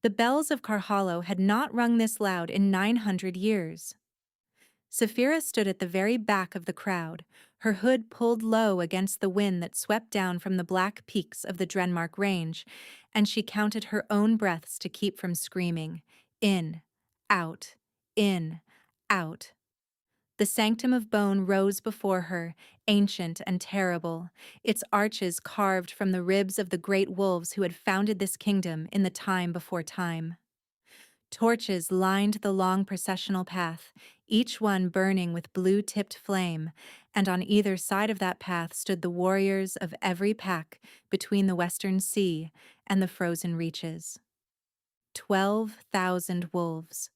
The bells of Karhalo had not rung this loud in 900 years. Saphira stood at the very back of the crowd, her hood pulled low against the wind that swept down from the black peaks of the Drenmark Range, and she counted her own breaths to keep from screaming, in, out, in, out. The sanctum of bone rose before her, ancient and terrible, its arches carved from the ribs of the great wolves who had founded this kingdom in the time before time. Torches lined the long processional path, each one burning with blue-tipped flame, and on either side of that path stood the warriors of every pack between the Western Sea and the frozen reaches. 12,000 wolves,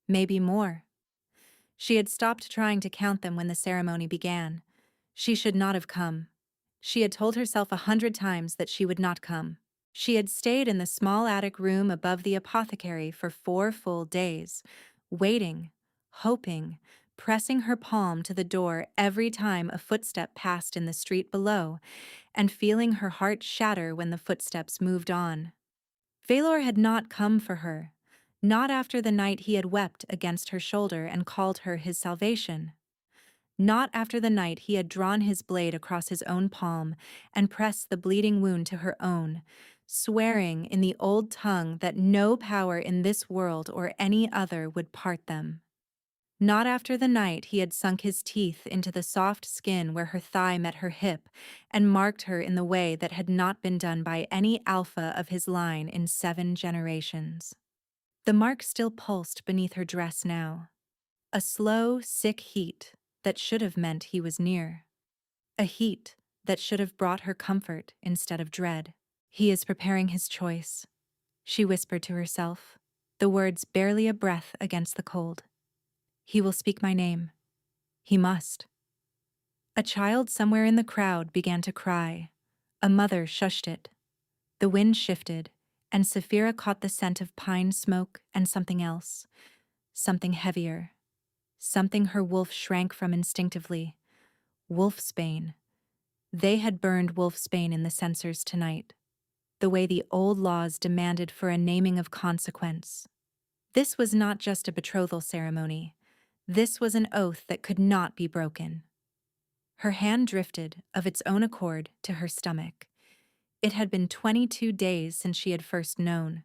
maybe more. She had stopped trying to count them when the ceremony began. She should not have come. She had told herself 100 times that she would not come. She had stayed in the small attic room above the apothecary for 4 full days, waiting, hoping, pressing her palm to the door every time a footstep passed in the street below, and feeling her heart shatter when the footsteps moved on. Valor had not come for her, not after the night he had wept against her shoulder and called her his salvation. Not after the night he had drawn his blade across his own palm and pressed the bleeding wound to her own, swearing in the old tongue that no power in this world or any other would part them. Not after the night he had sunk his teeth into the soft skin where her thigh met her hip and marked her in the way that had not been done by any alpha of his line in 7 generations. The mark still pulsed beneath her dress now. A slow, sick heat that should have meant he was near. A heat that should have brought her comfort instead of dread. He is preparing his choice, she whispered to herself, the words barely a breath against the cold. He will speak my name. He must. A child somewhere in the crowd began to cry. A mother shushed it. The wind shifted, and Saphira caught the scent of pine smoke and something else, something heavier, something her wolf shrank from instinctively. Wolfsbane. They had burned wolfsbane in the censers tonight, the way the old laws demanded for a naming of consequence. This was not just a betrothal ceremony. This was an oath that could not be broken. Her hand drifted, of its own accord, to her stomach. It had been 22 days since she had first known.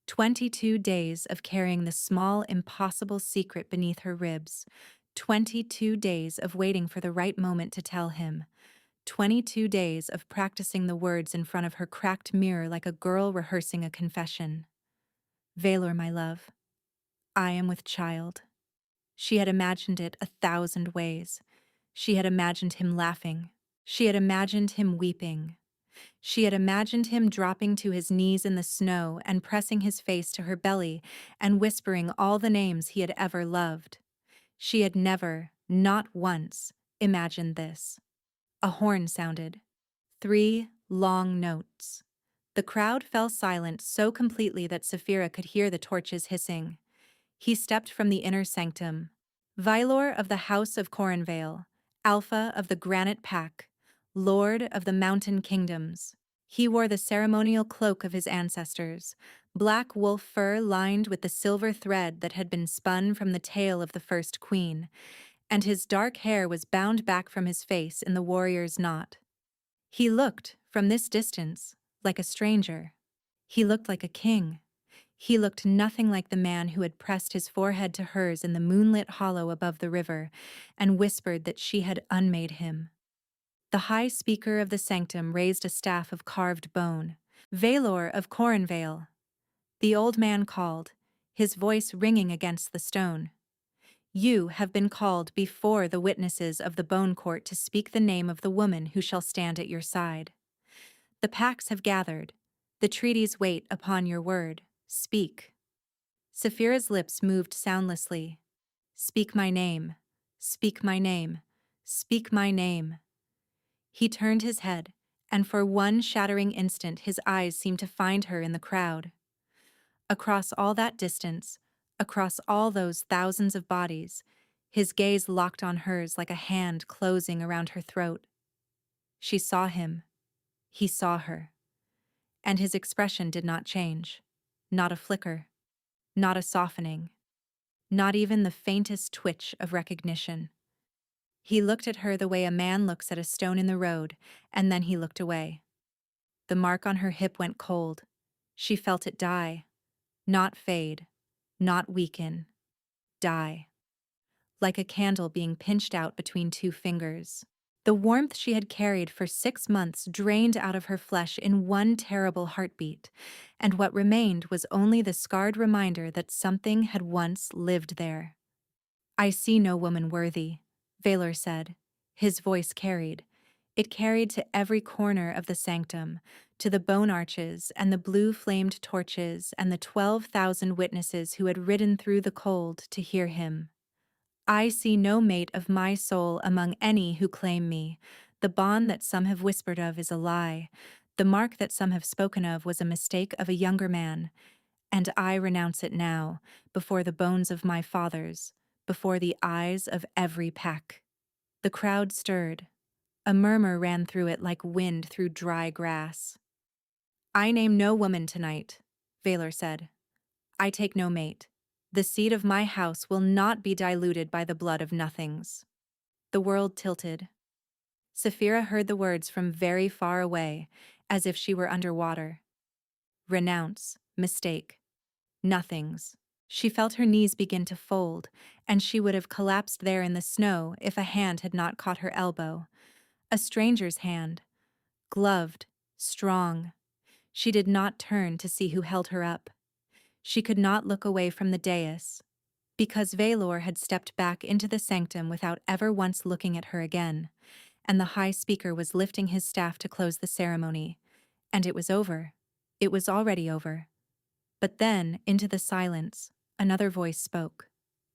22 days of carrying the small, impossible secret beneath her ribs. 22 days of waiting for the right moment to tell him. 22 days of practicing the words in front of her cracked mirror like a girl rehearsing a confession. Valor, my love, I am with child. She had imagined it 1,000 ways. She had imagined him laughing. She had imagined him weeping. She had imagined him dropping to his knees in the snow and pressing his face to her belly and whispering all the names he had ever loved. She had never, not once, imagined this. A horn sounded. 3 long notes. The crowd fell silent so completely that Saphira could hear the torches hissing. He stepped from the inner sanctum. Vailor of the House of Coronvale, Alpha of the Granite Pack, Lord of the Mountain Kingdoms. He wore the ceremonial cloak of his ancestors, black wolf fur lined with the silver thread that had been spun from the tail of the first queen, and his dark hair was bound back from his face in the warrior's knot. He looked, from this distance, like a stranger. He looked like a king. He looked nothing like the man who had pressed his forehead to hers in the moonlit hollow above the river and whispered that she had unmade him. The high speaker of the sanctum raised a staff of carved bone. Valor of Coronvale. The old man called, his voice ringing against the stone. You have been called before the witnesses of the bone court to speak the name of the woman who shall stand at your side. The packs have gathered. The treaties wait upon your word. Speak. Saphira's lips moved soundlessly. Speak my name. Speak my name. Speak my name. He turned his head, and for one shattering instant his eyes seemed to find her in the crowd. Across all that distance, across all those thousands of bodies, his gaze locked on hers like a hand closing around her throat. She saw him. He saw her. And his expression did not change. Not a flicker. Not a softening. Not even the faintest twitch of recognition. He looked at her the way a man looks at a stone in the road, and then he looked away. The mark on her hip went cold. She felt it die. Not fade. Not weaken. Die. Like a candle being pinched out between two fingers. The warmth she had carried for 6 months drained out of her flesh in one terrible heartbeat, and what remained was only the scarred reminder that something had once lived there. "I see no woman worthy," Valor said. His voice carried. It carried to every corner of the sanctum, to the bone arches and the blue-flamed torches and the 12,000 witnesses who had ridden through the cold to hear him. "I see no mate of my soul among any who claim me. The bond that some have whispered of is a lie. The mark that some have spoken of was a mistake of a younger man. And I renounce it now, before the bones of my fathers, before the eyes of every pack." The crowd stirred. A murmur ran through it like wind through dry grass. "I name no woman tonight," Valor said. "I take no mate. The seed of my house will not be diluted by the blood of nothings." The world tilted. Saphira heard the words from very far away, as if she were underwater. Renounce, mistake, nothings. She felt her knees begin to fold, and she would have collapsed there in the snow if a hand had not caught her elbow. A stranger's hand. Gloved, strong. She did not turn to see who held her up. She could not look away from the dais, because Valor had stepped back into the sanctum without ever once looking at her again, and the high speaker was lifting his staff to close the ceremony. And it was over. It was already over. But then, into the silence, another voice spoke,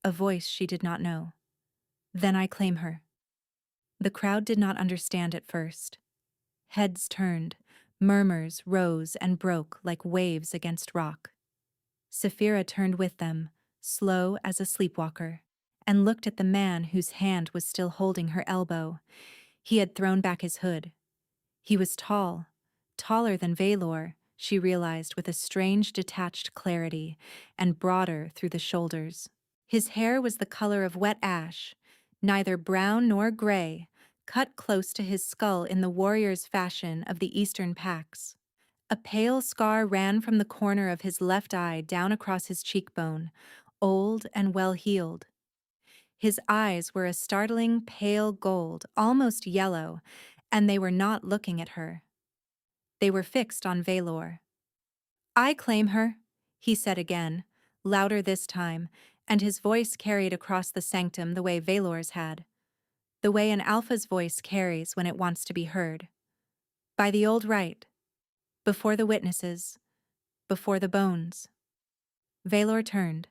a voice she did not know. "Then I claim her." The crowd did not understand at first. Heads turned, murmurs rose and broke like waves against rock. Saphira turned with them, slow as a sleepwalker, and looked at the man whose hand was still holding her elbow. He had thrown back his hood. He was tall, taller than Valor, she realized with a strange detached clarity, and broader through the shoulders. His hair was the color of wet ash, neither brown nor gray, cut close to his skull in the warrior's fashion of the Eastern packs. A pale scar ran from the corner of his left eye down across his cheekbone, old and well-healed. His eyes were a startling pale gold, almost yellow, and they were not looking at her. They were fixed on Valor. "I claim her," he said again, louder this time, and his voice carried across the sanctum the way Valor's had. The way an alpha's voice carries when it wants to be heard. "By the old right. Before the witnesses. Before the bones." Valor turned.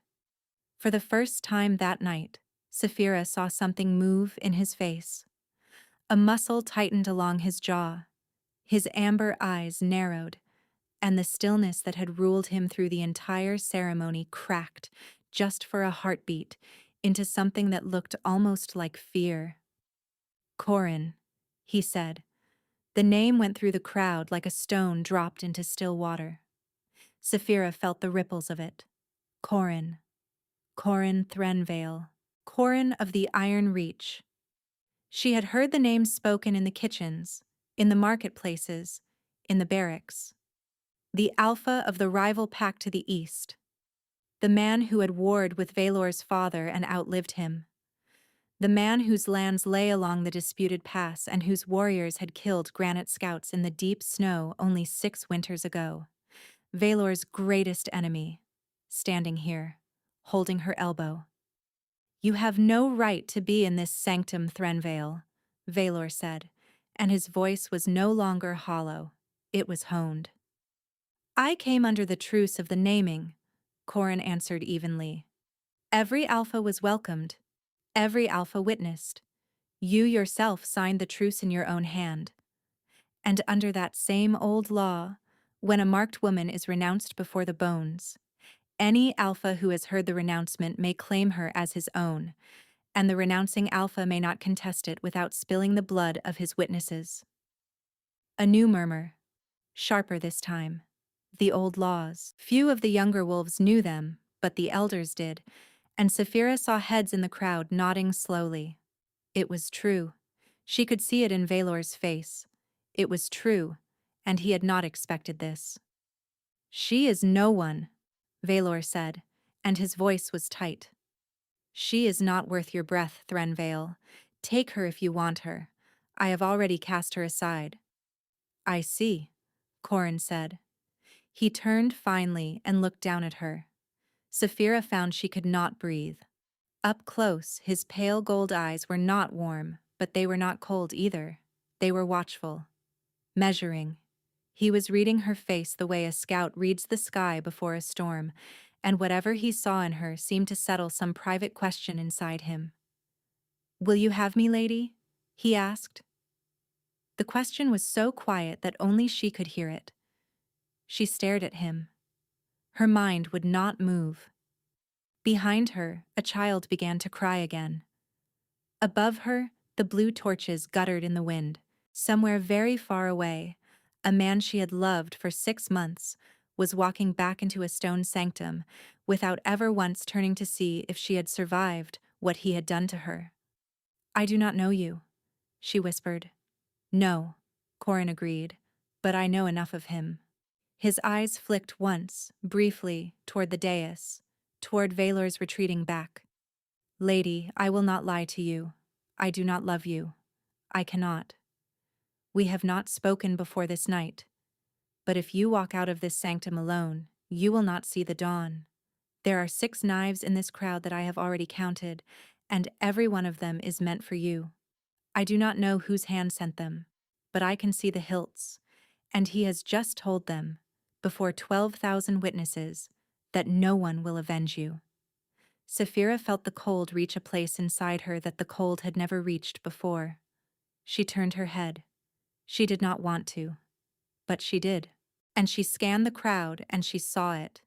For the first time that night, Saphira saw something move in his face. A muscle tightened along his jaw. His amber eyes narrowed, and the stillness that had ruled him through the entire ceremony cracked, just for a heartbeat, into something that looked almost like fear. "Corin," he said. The name went through the crowd like a stone dropped into still water. Saphira felt the ripples of it. Corin. Corin Threnvale. Corin of the Iron Reach. She had heard the name spoken in the kitchens, in the marketplaces, in the barracks. The alpha of the rival pack to the east. The man who had warred with Valor's father and outlived him. The man whose lands lay along the disputed pass and whose warriors had killed granite scouts in the deep snow only 6 winters ago. Valor's greatest enemy, standing here, holding her elbow. "You have no right to be in this sanctum, Threnvale," Valor said, and his voice was no longer hollow, it was honed. "I came under the truce of the naming," Corin answered evenly. "Every alpha was welcomed. Every alpha witnessed. You yourself signed the truce in your own hand. And under that same old law, when a marked woman is renounced before the bones, any alpha who has heard the renouncement may claim her as his own, and the renouncing alpha may not contest it without spilling the blood of his witnesses." A new murmur, sharper this time. The old laws. Few of the younger wolves knew them, but the elders did, and Saphira saw heads in the crowd nodding slowly. It was true. She could see it in Valor's face. It was true, and he had not expected this. "She is no one," Valor said, and his voice was tight. "She is not worth your breath, Threnvale. Take her if you want her. I have already cast her aside." "I see," Corin said. He turned finally and looked down at her. Saphira found she could not breathe. Up close, his pale gold eyes were not warm, but they were not cold either. They were watchful. Measuring. He was reading her face the way a scout reads the sky before a storm, and whatever he saw in her seemed to settle some private question inside him. "Will you have me, lady?" he asked. The question was so quiet that only she could hear it. She stared at him. Her mind would not move. Behind her, a child began to cry again. Above her, the blue torches guttered in the wind. Somewhere very far away, a man she had loved for 6 months was walking back into a stone sanctum without ever once turning to see if she had survived what he had done to her. "I do not know you," she whispered. "No," Corin agreed, "but I know enough of him." His eyes flicked once, briefly, toward the dais, toward Valor's retreating back. "Lady, I will not lie to you. I do not love you. I cannot. We have not spoken before this night. But if you walk out of this sanctum alone, you will not see the dawn. There are 6 knives in this crowd that I have already counted, and every one of them is meant for you. I do not know whose hand sent them, but I can see the hilts, and he has just told them, before 12,000 witnesses, that no one will avenge you." Saphira felt the cold reach a place inside her that the cold had never reached before. She turned her head. She did not want to, but she did. And she scanned the crowd and she saw it.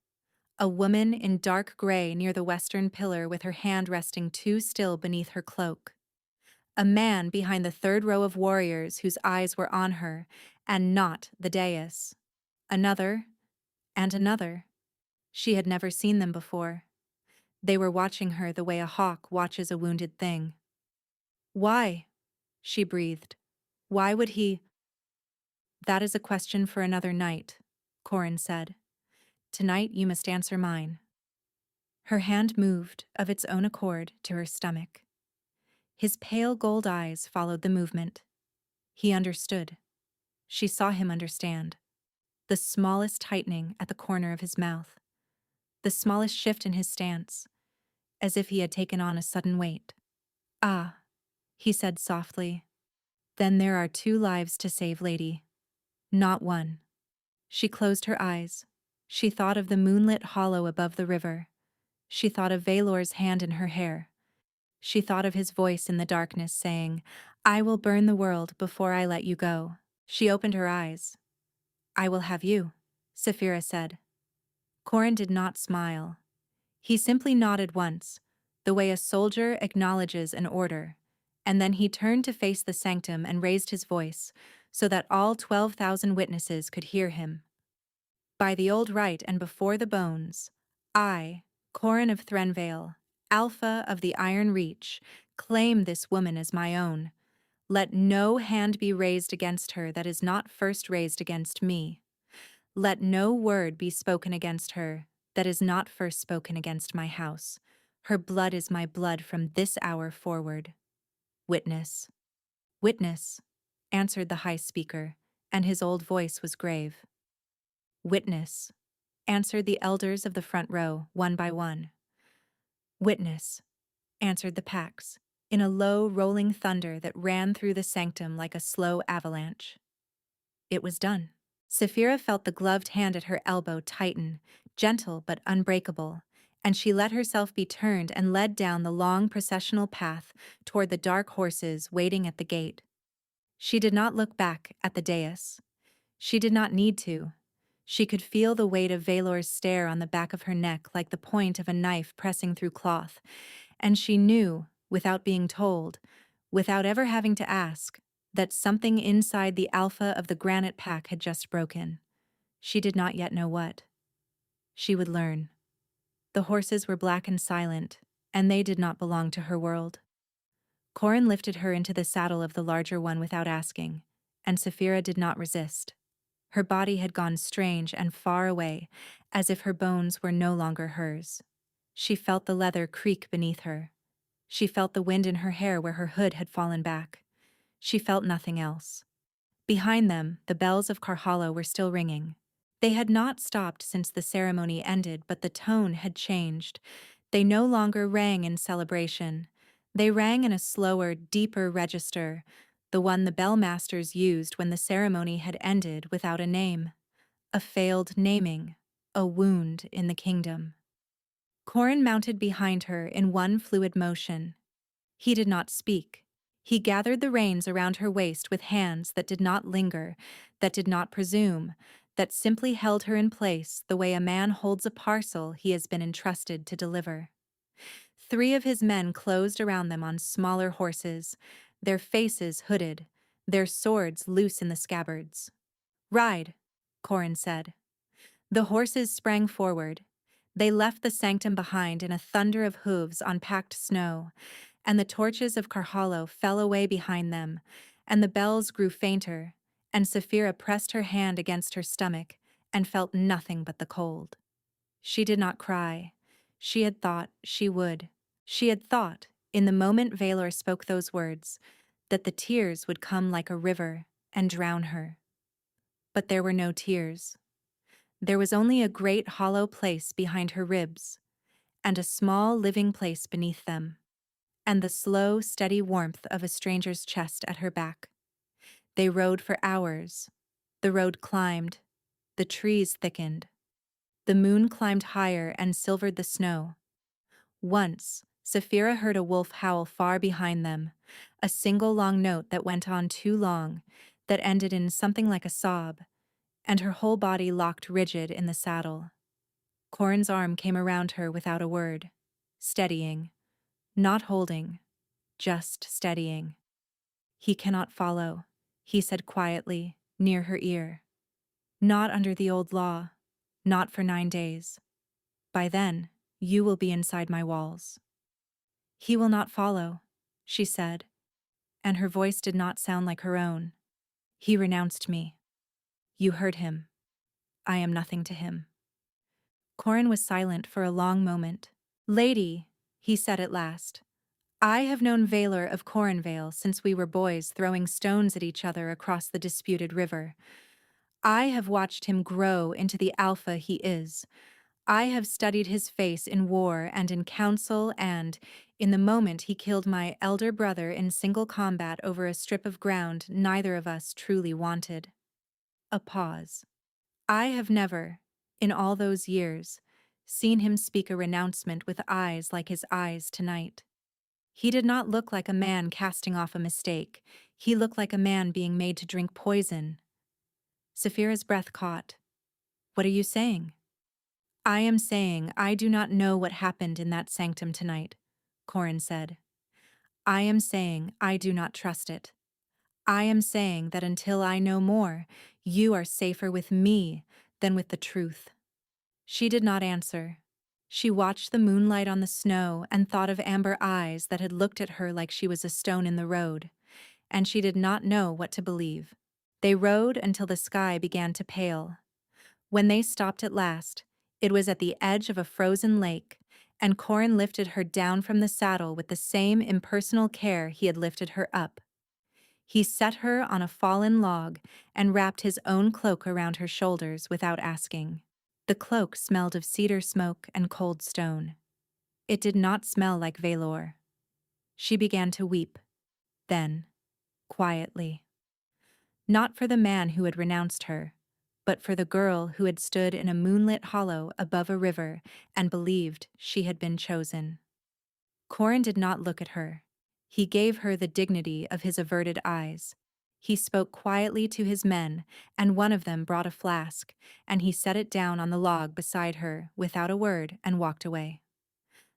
A woman in dark gray near the western pillar with her hand resting too still beneath her cloak. A man behind the 3rd row of warriors whose eyes were on her, and not the dais. Another, and another. She had never seen them before. They were watching her the way a hawk watches a wounded thing. "Why?" she breathed. "Why would he—" "That is a question for another night," Corin said. "Tonight you must answer mine." Her hand moved, of its own accord, to her stomach. His pale gold eyes followed the movement. He understood. She saw him understand. The smallest tightening at the corner of his mouth. The smallest shift in his stance, as if he had taken on a sudden weight. "Ah," he said softly. "Then there are 2 lives to save, lady. Not 1. She closed her eyes. She thought of the moonlit hollow above the river. She thought of Valor's hand in her hair. She thought of his voice in the darkness saying, "I will burn the world before I let you go." She opened her eyes. "I will have you," Saphira said. Corin did not smile. He simply nodded once, the way a soldier acknowledges an order, and then he turned to face the sanctum and raised his voice, so that all 12,000 witnesses could hear him. "By the old right and before the bones, I, Corin of Threnvale, Alpha of the Iron Reach, claim this woman as my own. Let no hand be raised against her that is not first raised against me. Let no word be spoken against her that is not first spoken against my house. Her blood is my blood from this hour forward. Witness." "Witness," answered the High Speaker, and his old voice was grave. "Witness," answered the elders of the front row, one by one. "Witness," answered the Pax, in a low, rolling thunder that ran through the sanctum like a slow avalanche. It was done. Saphira felt the gloved hand at her elbow tighten, gentle but unbreakable, and she let herself be turned and led down the long processional path toward the dark horses waiting at the gate. She did not look back at the dais. She did not need to. She could feel the weight of Valor's stare on the back of her neck like the point of a knife pressing through cloth, and she knew, without being told, without ever having to ask, that something inside the alpha of the granite pack had just broken. She did not yet know what. She would learn. The horses were black and silent, and they did not belong to her world. Corin lifted her into the saddle of the larger one without asking, and Saphira did not resist. Her body had gone strange and far away, as if her bones were no longer hers. She felt the leather creak beneath her. She felt the wind in her hair where her hood had fallen back. She felt nothing else. Behind them, the bells of Karhala were still ringing. They had not stopped since the ceremony ended, but the tone had changed. They no longer rang in celebration. They rang in a slower, deeper register, the one the bellmasters used when the ceremony had ended without a name. A failed naming, a wound in the kingdom. Corin mounted behind her in one fluid motion. He did not speak. He gathered the reins around her waist with hands that did not linger, that did not presume, that simply held her in place the way a man holds a parcel he has been entrusted to deliver. 3 of his men closed around them on smaller horses, their faces hooded, their swords loose in the scabbards. "Ride," Corin said. The horses sprang forward. They left the sanctum behind in a thunder of hooves on packed snow, and the torches of Karhala fell away behind them, and the bells grew fainter, and Saphira pressed her hand against her stomach and felt nothing but the cold. She did not cry. She had thought she would. She had thought, in the moment Valor spoke those words, that the tears would come like a river and drown her. But there were no tears. There was only a great hollow place behind her ribs, and a small living place beneath them, and the slow, steady warmth of a stranger's chest at her back. They rode for hours. The road climbed. The trees thickened. The moon climbed higher and silvered the snow. Once, Saphira heard a wolf howl far behind them, a single long note that went on too long, that ended in something like a sob, and her whole body locked rigid in the saddle. Corin's arm came around her without a word, steadying, not holding, just steadying. "He cannot follow," he said quietly, near her ear. "Not under the old law, not for 9 days. By then, you will be inside my walls." "He will not follow," she said, and her voice did not sound like her own. "He renounced me. You heard him. I am nothing to him." Corin was silent for a long moment. "Lady," he said at last, "I have known Valor of Corinvale since we were boys throwing stones at each other across the disputed river. I have watched him grow into the alpha he is. I have studied his face in war and in council and, in the moment he killed my elder brother in single combat over a strip of ground neither of us truly wanted." A pause. "I have never, in all those years, seen him speak a renouncement with eyes like his eyes tonight. He did not look like a man casting off a mistake. He looked like a man being made to drink poison." Saphira's breath caught. "What are you saying?" "I am saying I do not know what happened in that sanctum tonight," Corin said. "I am saying I do not trust it. I am saying that until I know more, you are safer with me than with the truth." She did not answer. She watched the moonlight on the snow and thought of amber eyes that had looked at her like she was a stone in the road, and she did not know what to believe. They rode until the sky began to pale. When they stopped at last, it was at the edge of a frozen lake, and Corin lifted her down from the saddle with the same impersonal care he had lifted her up. He set her on a fallen log and wrapped his own cloak around her shoulders without asking. The cloak smelled of cedar smoke and cold stone. It did not smell like Valor. She began to weep. Then, quietly. Not for the man who had renounced her, but for the girl who had stood in a moonlit hollow above a river and believed she had been chosen. Corin did not look at her. He gave her the dignity of his averted eyes. He spoke quietly to his men, and one of them brought a flask, and he set it down on the log beside her without a word and walked away.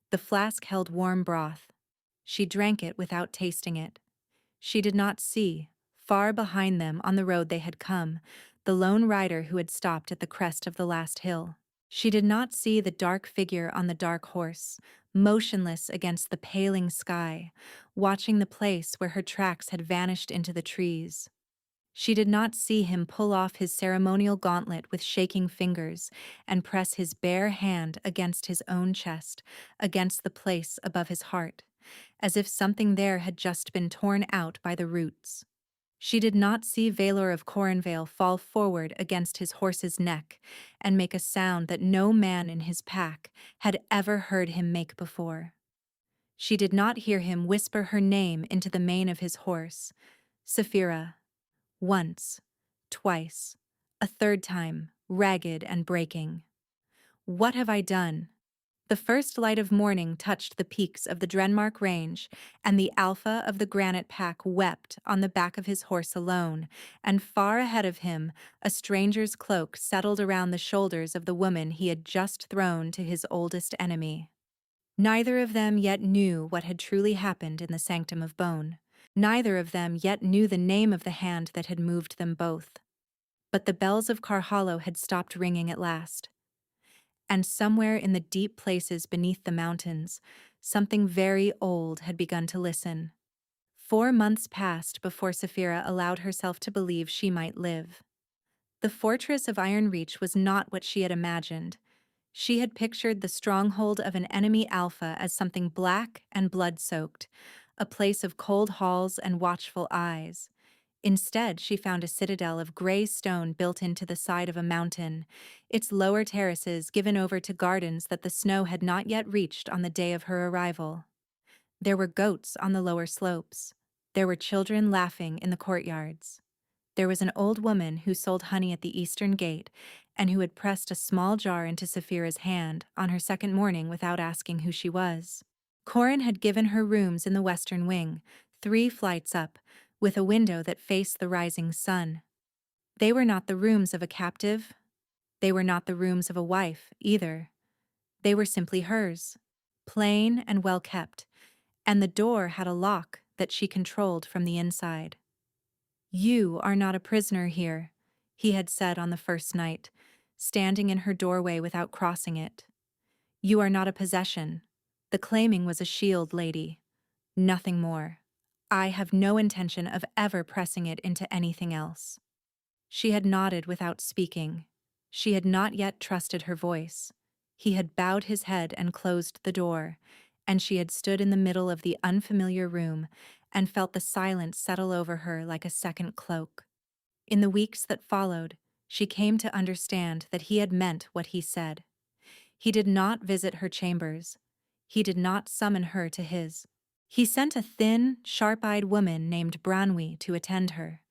The flask held warm broth. She drank it without tasting it. She did not see, far behind them on the road they had come, the lone rider who had stopped at the crest of the last hill. She did not see the dark figure on the dark horse, motionless against the paling sky, watching the place where her tracks had vanished into the trees. She did not see him pull off his ceremonial gauntlet with shaking fingers and press his bare hand against his own chest, against the place above his heart, as if something there had just been torn out by the roots. She did not see Valor of Cornvale fall forward against his horse's neck and make a sound that no man in his pack had ever heard him make before. She did not hear him whisper her name into the mane of his horse, Saphira. Once, twice, a third time, ragged and breaking. What have I done? The first light of morning touched the peaks of the Drenmark Range, and the alpha of the granite pack wept on the back of his horse alone, and far ahead of him, a stranger's cloak settled around the shoulders of the woman he had just thrown to his oldest enemy. Neither of them yet knew what had truly happened in the Sanctum of Bone. Neither of them yet knew the name of the hand that had moved them both. But the bells of Carhallow had stopped ringing at last. And somewhere in the deep places beneath the mountains, something very old had begun to listen. 4 months passed before Saphira allowed herself to believe she might live. The fortress of Ironreach was not what she had imagined. She had pictured the stronghold of an enemy alpha as something black and blood-soaked, a place of cold halls and watchful eyes. Instead, she found a citadel of gray stone built into the side of a mountain, its lower terraces given over to gardens that the snow had not yet reached on the day of her arrival. There were goats on the lower slopes. There were children laughing in the courtyards. There was an old woman who sold honey at the eastern gate and who had pressed a small jar into Saphira's hand on her second morning without asking who she was. Corin had given her rooms in the western wing, 3 flights up, with a window that faced the rising sun. They were not the rooms of a captive. They were not the rooms of a wife, either. They were simply hers, plain and well kept, and the door had a lock that she controlled from the inside. "You are not a prisoner here," he had said on the first night, standing in her doorway without crossing it. "You are not a possession. The claiming was a shield, lady. Nothing more. I have no intention of ever pressing it into anything else." She had nodded without speaking. She had not yet trusted her voice. He had bowed his head and closed the door, and she had stood in the middle of the unfamiliar room and felt the silence settle over her like a second cloak. In the weeks that followed, she came to understand that he had meant what he said. He did not visit her chambers. He did not summon her to his. He sent a thin, sharp-eyed woman named Branwy to attend her,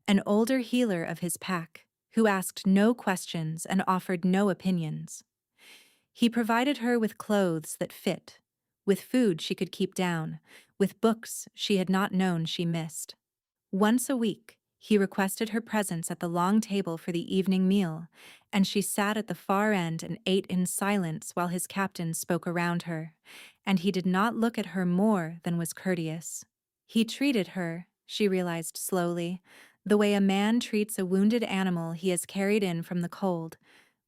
an older healer of his pack, who asked no questions and offered no opinions. He provided her with clothes that fit, with food she could keep down, with books she had not known she missed. Once a week, he requested her presence at the long table for the evening meal, and she sat at the far end and ate in silence while his captain spoke around her, and he did not look at her more than was courteous. He treated her, she realized slowly, the way a man treats a wounded animal he has carried in from the cold,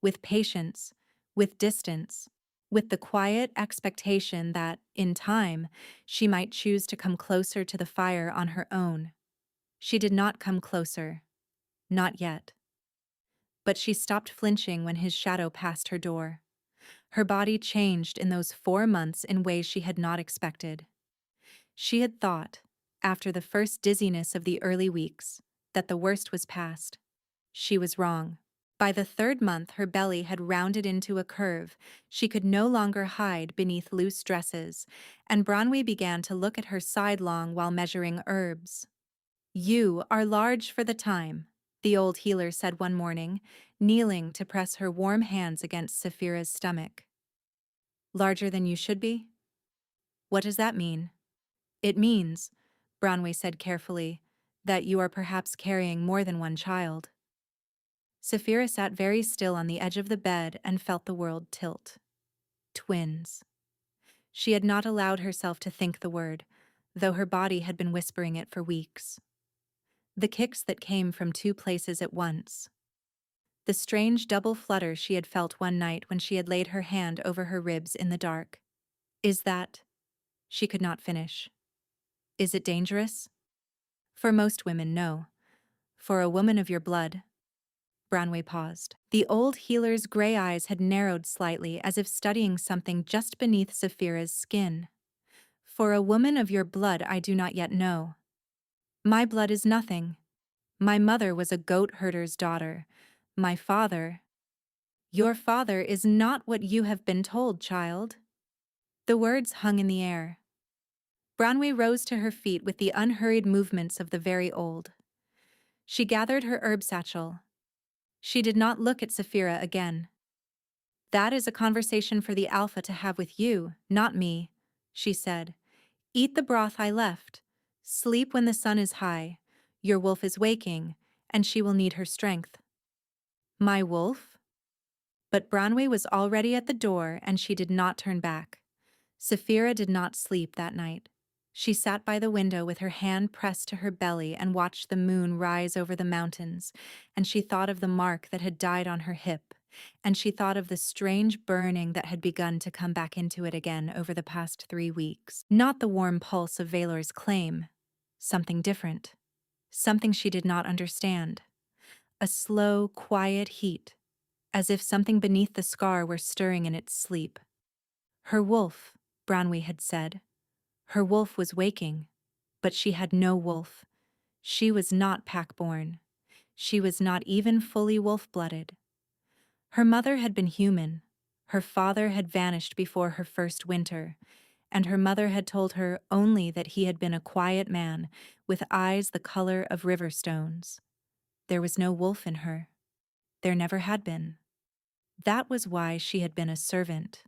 with patience, with distance, with the quiet expectation that, in time, she might choose to come closer to the fire on her own. She did not come closer. Not yet. But she stopped flinching when his shadow passed her door. Her body changed in those 4 months in ways she had not expected. She had thought, after the first dizziness of the early weeks, that the worst was past. She was wrong. By the 3rd month, her belly had rounded into a curve. She could no longer hide beneath loose dresses, and Branwy began to look at her sidelong while measuring herbs. "You are large for the time," the old healer said one morning, kneeling to press her warm hands against Saphira's stomach. "Larger than you should be? What does that mean?" "It means," Branwy said carefully, "that you are perhaps carrying more than one child." Saphira sat very still on the edge of the bed and felt the world tilt. Twins. She had not allowed herself to think the word, though her body had been whispering it for weeks. The kicks that came from 2 places at once. the strange double flutter she had felt one night when she had laid her hand over her ribs in the dark. Is that? She could not finish. Is it dangerous? For most women, no. For a woman of your blood. Brownway paused. The old healer's gray eyes had narrowed slightly as if studying something just beneath Saphira's skin. For a woman of your blood I do not yet know. My blood is nothing. My mother was a goat herder's daughter. My father... Your father is not what you have been told, child. The words hung in the air. Brownway rose to her feet with the unhurried movements of the very old. She gathered her herb satchel. She did not look at Saphira again. That is a conversation for the Alpha to have with you, not me, she said. Eat the broth I left. Sleep when the sun is high. Your wolf is waking, and she will need her strength. My wolf? But Brownway was already at the door, and she did not turn back. Saphira did not sleep that night. She sat by the window with her hand pressed to her belly and watched the moon rise over the mountains, and she thought of the mark that had died on her hip, and she thought of the strange burning that had begun to come back into it again over the past 3 weeks. Not the warm pulse of Valor's claim. Something different. Something she did not understand. A slow, quiet heat, as if something beneath the scar were stirring in its sleep. Her wolf, Brownway had said. Her wolf was waking, but she had no wolf. She was not pack-born. She was not even fully wolf-blooded. Her mother had been human. Her father had vanished before her first winter, and her mother had told her only that he had been a quiet man with eyes the color of river stones. There was no wolf in her. There never had been. That was why she had been a servant,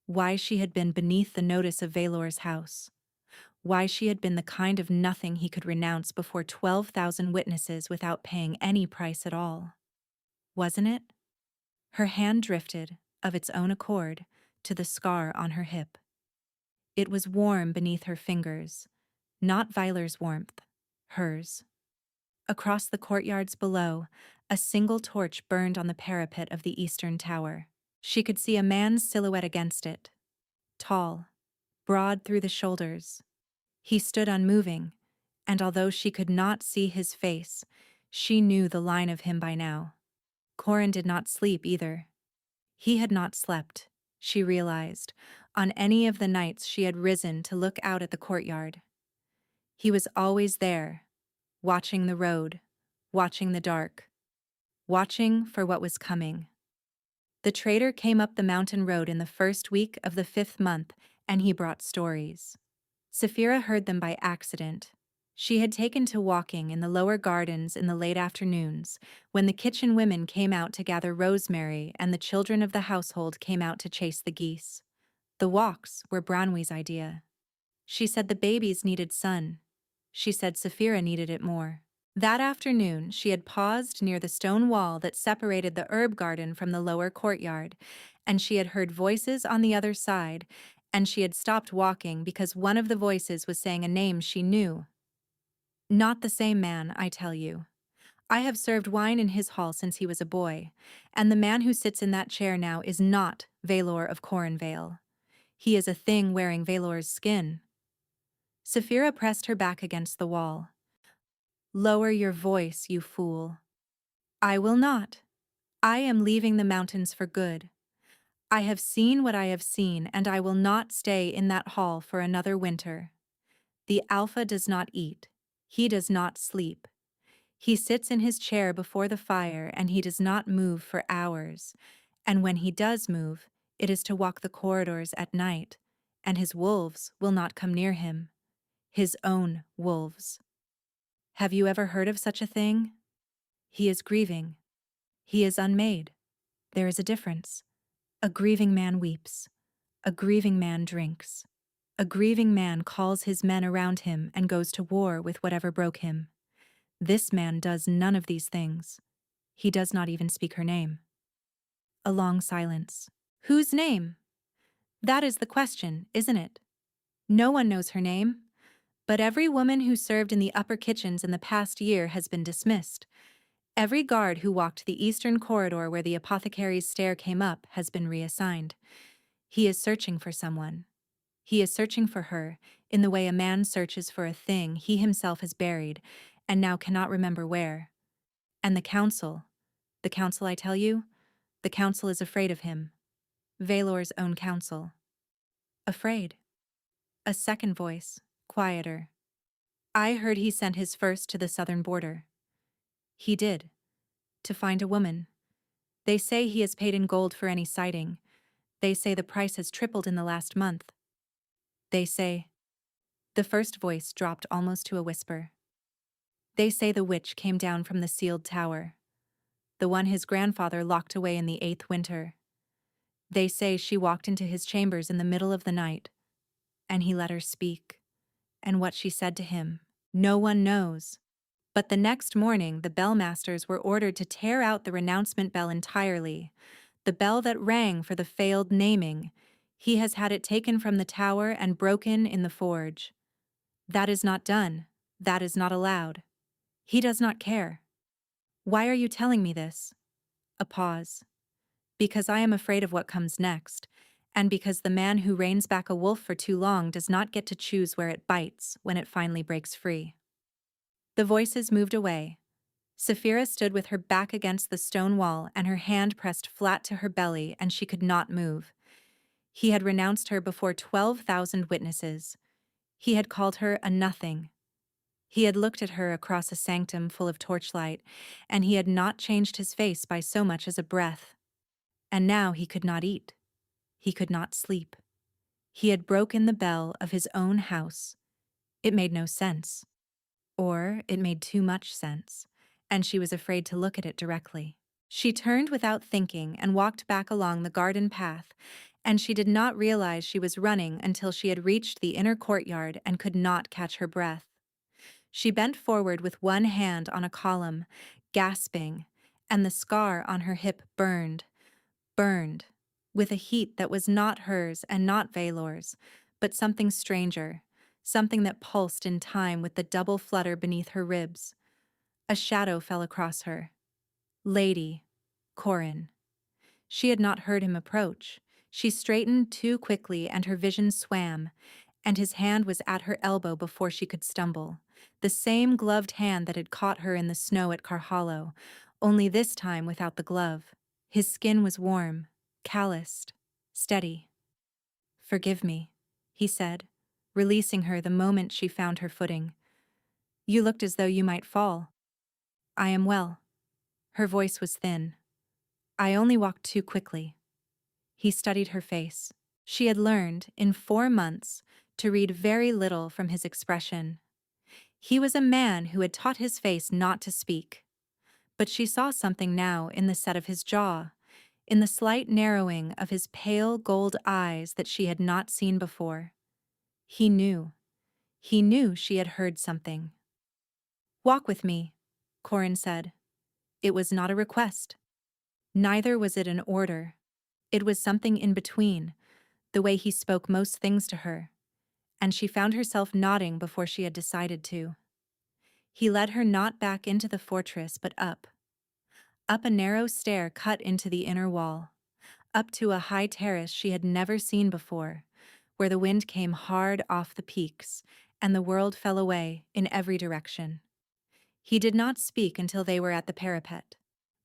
why she had been beneath the notice of Valor's house, why she had been the kind of nothing he could renounce before 12,000 witnesses without paying any price at all. Wasn't it? Her hand drifted, of its own accord, to the scar on her hip. It was warm beneath her fingers, not Vyler's warmth, hers. Across the courtyards below, a single torch burned on the parapet of the eastern tower. She could see a man's silhouette against it. Tall, broad through the shoulders. He stood unmoving, and although she could not see his face, she knew the line of him by now. Corin did not sleep either. He had not slept, she realized, on any of the nights she had risen to look out at the courtyard. He was always there, watching the road, watching the dark, watching for what was coming. The trader came up the mountain road in the first week of the 5th month, and he brought stories. Saphira heard them by accident. She had taken to walking in the lower gardens in the late afternoons, when the kitchen women came out to gather rosemary and the children of the household came out to chase the geese. The walks were Brownway's idea. She said the babies needed sun. She said Saphira needed it more. That afternoon, she had paused near the stone wall that separated the herb garden from the lower courtyard, and she had heard voices on the other side, and she had stopped walking because one of the voices was saying a name she knew. Not the same man, I tell you. I have served wine in his hall since he was a boy, and the man who sits in that chair now is not Valor of Corinvale. He is a thing wearing Valor's skin. Saphira pressed her back against the wall. Lower your voice, you fool. I will not. I am leaving the mountains for good. I have seen what I have seen, and I will not stay in that hall for another winter. The Alpha does not eat. He does not sleep. He sits in his chair before the fire, and he does not move for hours. And when he does move, it is to walk the corridors at night, and his wolves will not come near him. His own wolves. Have you ever heard of such a thing? He is grieving. He is unmade. There is a difference. A grieving man weeps. A grieving man drinks. A grieving man calls his men around him and goes to war with whatever broke him. This man does none of these things. He does not even speak her name. A long silence. Whose name? That is the question, isn't it? No one knows her name. But every woman who served in the upper kitchens in the past year has been dismissed. Every guard who walked the eastern corridor where the apothecary's stair came up has been reassigned. He is searching for someone. He is searching for her, in the way a man searches for a thing he himself has buried, and now cannot remember where. And the council I tell you, the council is afraid of him. Valor's own council. Afraid. A second voice, quieter. I heard he sent his first to the southern border. He did. To find a woman. They say he has paid in gold for any sighting. They say the price has tripled in the last month. They say. The first voice dropped almost to a whisper. They say the witch came down from the sealed tower. The one his grandfather locked away in the 8th winter. They say she walked into his chambers in the middle of the night, and he let her speak. And what she said to him, no one knows. But the next morning, the bellmasters were ordered to tear out the renouncement bell entirely, the bell that rang for the failed naming. He has had it taken from the tower and broken in the forge. That is not done. That is not allowed. He does not care. Why are you telling me this? A pause. Because I am afraid of what comes next, and because the man who reins back a wolf for too long does not get to choose where it bites when it finally breaks free. The voices moved away. Saphira stood with her back against the stone wall and her hand pressed flat to her belly, and she could not move. He had renounced her before 12,000 witnesses. He had called her a nothing. He had looked at her across a sanctum full of torchlight, and he had not changed his face by so much as a breath. And now he could not eat. He could not sleep. He had broken the bell of his own house. It made no sense. Or it made too much sense, and she was afraid to look at it directly. She turned without thinking and walked back along the garden path, and she did not realize she was running until she had reached the inner courtyard and could not catch her breath. She bent forward with one hand on a column, gasping, and the scar on her hip burned, with a heat that was not hers and not Valor's, but something stranger, something that pulsed in time with the double flutter beneath her ribs. A shadow fell across her. Lady, Corin. She had not heard him approach. She straightened too quickly and her vision swam, and his hand was at her elbow before she could stumble. The same gloved hand that had caught her in the snow at Carhollow, only this time without the glove. His skin was warm, calloused, steady. Forgive me, he said, releasing her the moment she found her footing. You looked as though you might fall. I am well. Her voice was thin. I only walked too quickly. He studied her face. She had learned, in 4 months, to read very little from his expression. He was a man who had taught his face not to speak. But she saw something now in the set of his jaw, in the slight narrowing of his pale gold eyes that she had not seen before. He knew. He knew she had heard something. Walk with me, Corin said. It was not a request. Neither was it an order. It was something in between, the way he spoke most things to her, and she found herself nodding before she had decided to. He led her not back into the fortress but up a narrow stair cut into the inner wall, up to a high terrace she had never seen before, where the wind came hard off the peaks and the world fell away in every direction. He did not speak until they were at the parapet.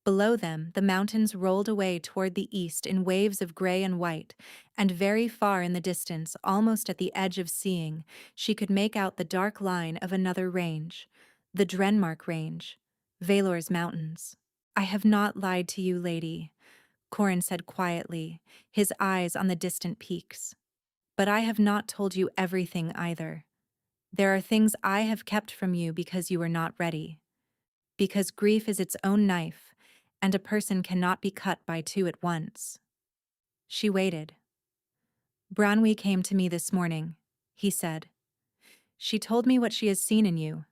Below them, the mountains rolled away toward the east in waves of gray and white, and very far in the distance, almost at the edge of seeing, she could make out the dark line of another range, the Drenmark Range, Valor's mountains. I have not lied to you, lady, Corin said quietly, his eyes on the distant peaks. But I have not told you everything either. There are things I have kept from you because you were not ready. Because grief is its own knife, and a person cannot be cut by 2 at once. She waited. Branwy came to me this morning, he said. She told me what she has seen in you.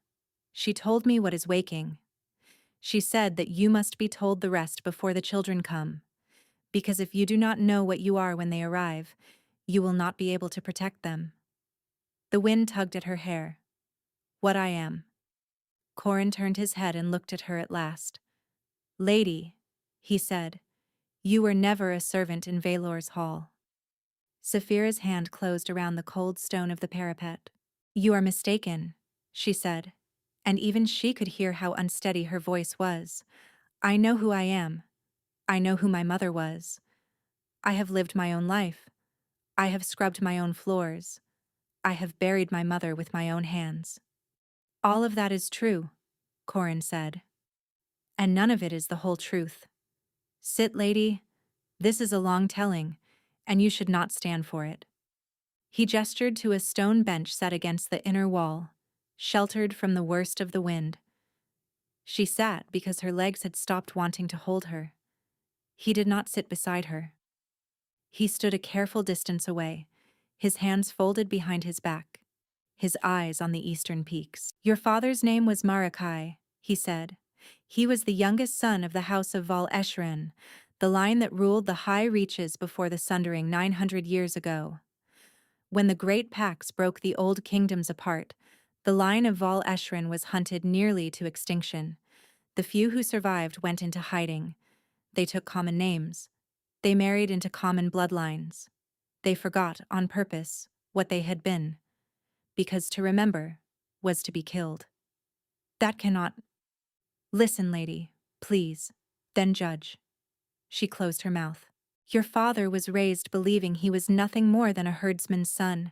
She told me what is waking. She said that you must be told the rest before the children come, because if you do not know what you are when they arrive, you will not be able to protect them. The wind tugged at her hair. What I am. Corin turned his head and looked at her at last. Lady, he said, you were never a servant in Valor's hall. Saphira's hand closed around the cold stone of the parapet. You are mistaken, she said, and even she could hear how unsteady her voice was. I know who I am. I know who my mother was. I have lived my own life. I have scrubbed my own floors. I have buried my mother with my own hands. All of that is true, Corin said. And none of it is the whole truth. Sit, lady. This is a long telling, and you should not stand for it. He gestured to a stone bench set against the inner wall, sheltered from the worst of the wind. She sat because her legs had stopped wanting to hold her. He did not sit beside her. He stood a careful distance away, his hands folded behind his back, his eyes on the eastern peaks. Your father's name was Marakai, he said. He was the youngest son of the house of Val Escheren, the line that ruled the high reaches before the Sundering 900 years ago. When the great pacts broke the old kingdoms apart, the line of Val Escheren was hunted nearly to extinction. The few who survived went into hiding. They took common names. They married into common bloodlines. They forgot, on purpose, what they had been, because to remember was to be killed. That cannot— Listen, lady, please, then judge. She closed her mouth. Your father was raised believing he was nothing more than a herdsman's son.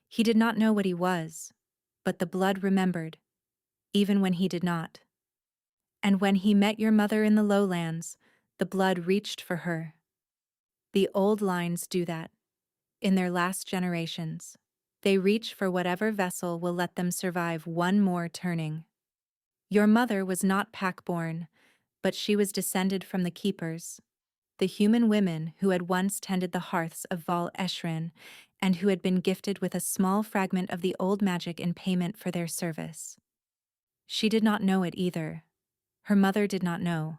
He did not know what he was, but the blood remembered, even when he did not. And when he met your mother in the lowlands, the blood reached for her. The old lines do that. In their last generations, they reach for whatever vessel will let them survive one more turning. Your mother was not pack-born, but she was descended from the keepers, the human women who had once tended the hearths of Val Escheren and who had been gifted with a small fragment of the old magic in payment for their service. She did not know it either. Her mother did not know.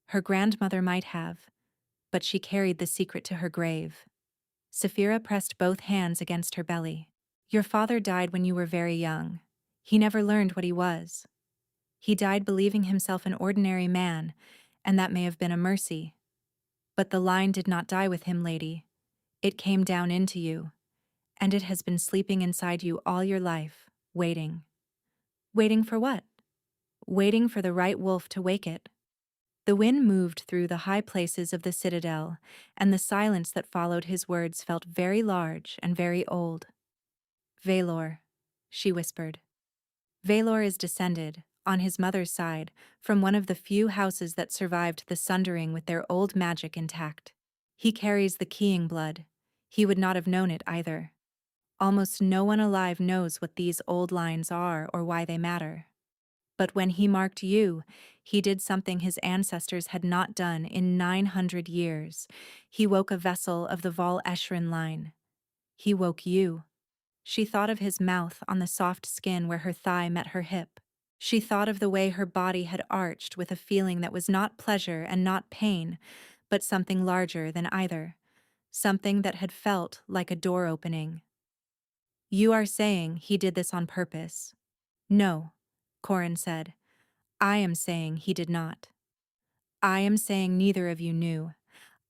Her grandmother might have, but she carried the secret to her grave. Saphira pressed both hands against her belly. Your father died when you were very young. He never learned what he was. He died believing himself an ordinary man, and that may have been a mercy. But the line did not die with him, lady. It came down into you, and it has been sleeping inside you all your life, waiting. Waiting for what? Waiting for the right wolf to wake it. The wind moved through the high places of the citadel, and the silence that followed his words felt very large and very old. Valor, she whispered. Valor is descended, on his mother's side, from one of the few houses that survived the Sundering with their old magic intact. He carries the keying blood. He would not have known it either. Almost no one alive knows what these old lines are or why they matter. But when he marked you, he did something his ancestors had not done in 900 years. He woke a vessel of the Val Escheren line. He woke you. She thought of his mouth on the soft skin where her thigh met her hip. She thought of the way her body had arched with a feeling that was not pleasure and not pain, but something larger than either. Something that had felt like a door opening. You are saying he did this on purpose. No, Corin said. I am saying he did not. I am saying neither of you knew.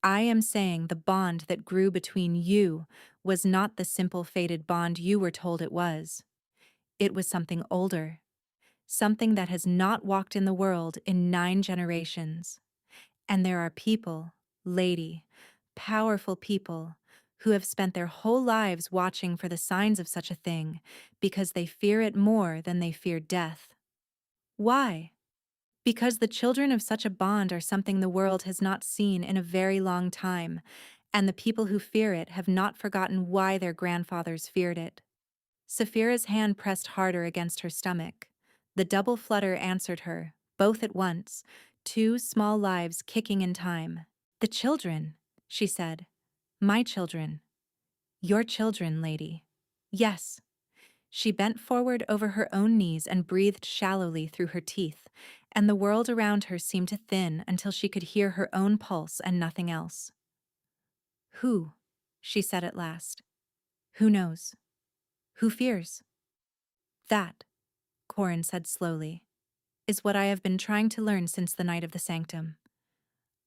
I am saying the bond that grew between you was not the simple fated bond you were told it was. It was something older. Something that has not walked in the world in 9 generations. And there are people, lady, powerful people, who have spent their whole lives watching for the signs of such a thing because they fear it more than they fear death. Why? Because the children of such a bond are something the world has not seen in a very long time, and the people who fear it have not forgotten why their grandfathers feared it. Saphira's hand pressed harder against her stomach. The double flutter answered her, both at once, 2 small lives kicking in time. The children, she said. My children. Your children, lady. Yes. She bent forward over her own knees and breathed shallowly through her teeth, and the world around her seemed to thin until she could hear her own pulse and nothing else. Who? She said at last. Who knows? Who fears? That, Corin said slowly. is what I have been trying to learn since the night of the sanctum.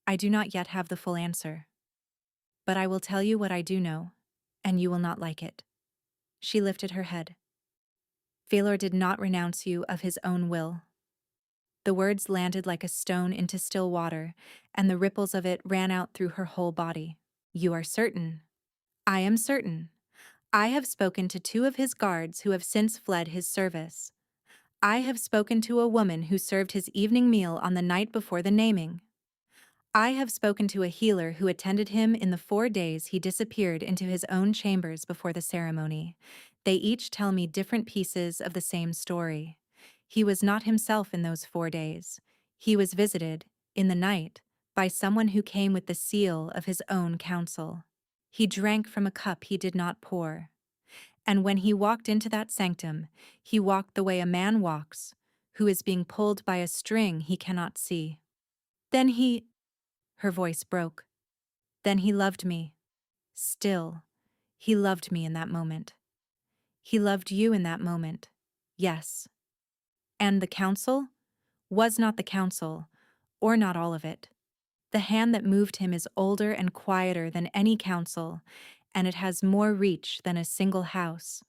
I do not yet have the full answer. But I will tell you what I do know, and you will not like it. She lifted her head. Valor did not renounce you of his own will. The words landed like a stone into still water, and the ripples of it ran out through her whole body. You are certain? I am certain. I have spoken to 2 of his guards who have since fled his service. I have spoken to a woman who served his evening meal on the night before the naming. I have spoken to a healer who attended him in the 4 days he disappeared into his own chambers before the ceremony. They each tell me different pieces of the same story. He was not himself in those 4 days. He was visited, in the night, by someone who came with the seal of his own counsel. He drank from a cup he did not pour. And when he walked into that sanctum, he walked the way a man walks, who is being pulled by a string he cannot see. Then he... Her voice broke. Then he loved me. Still, he loved me in that moment. He loved you in that moment. Yes. And the counsel? Was not the counsel, or not all of it. The hand that moved him is older and quieter than any counsel, and it has more reach than a single house.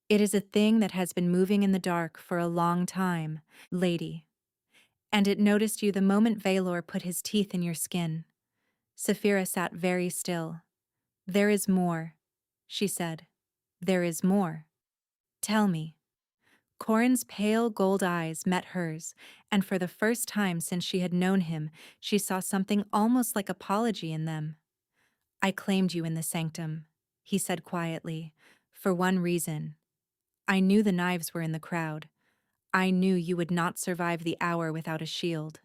It is a thing that has been moving in the dark for a long time, lady. And it noticed you the moment Valor put his teeth in your skin. Saphira sat very still. There is more, she said. There is more. Tell me. Corin's pale gold eyes met hers, and for the first time since she had known him, she saw something almost like apology in them. I claimed you in the sanctum, he said quietly, for one reason. I knew the knives were in the crowd. I knew you would not survive the hour without a shield.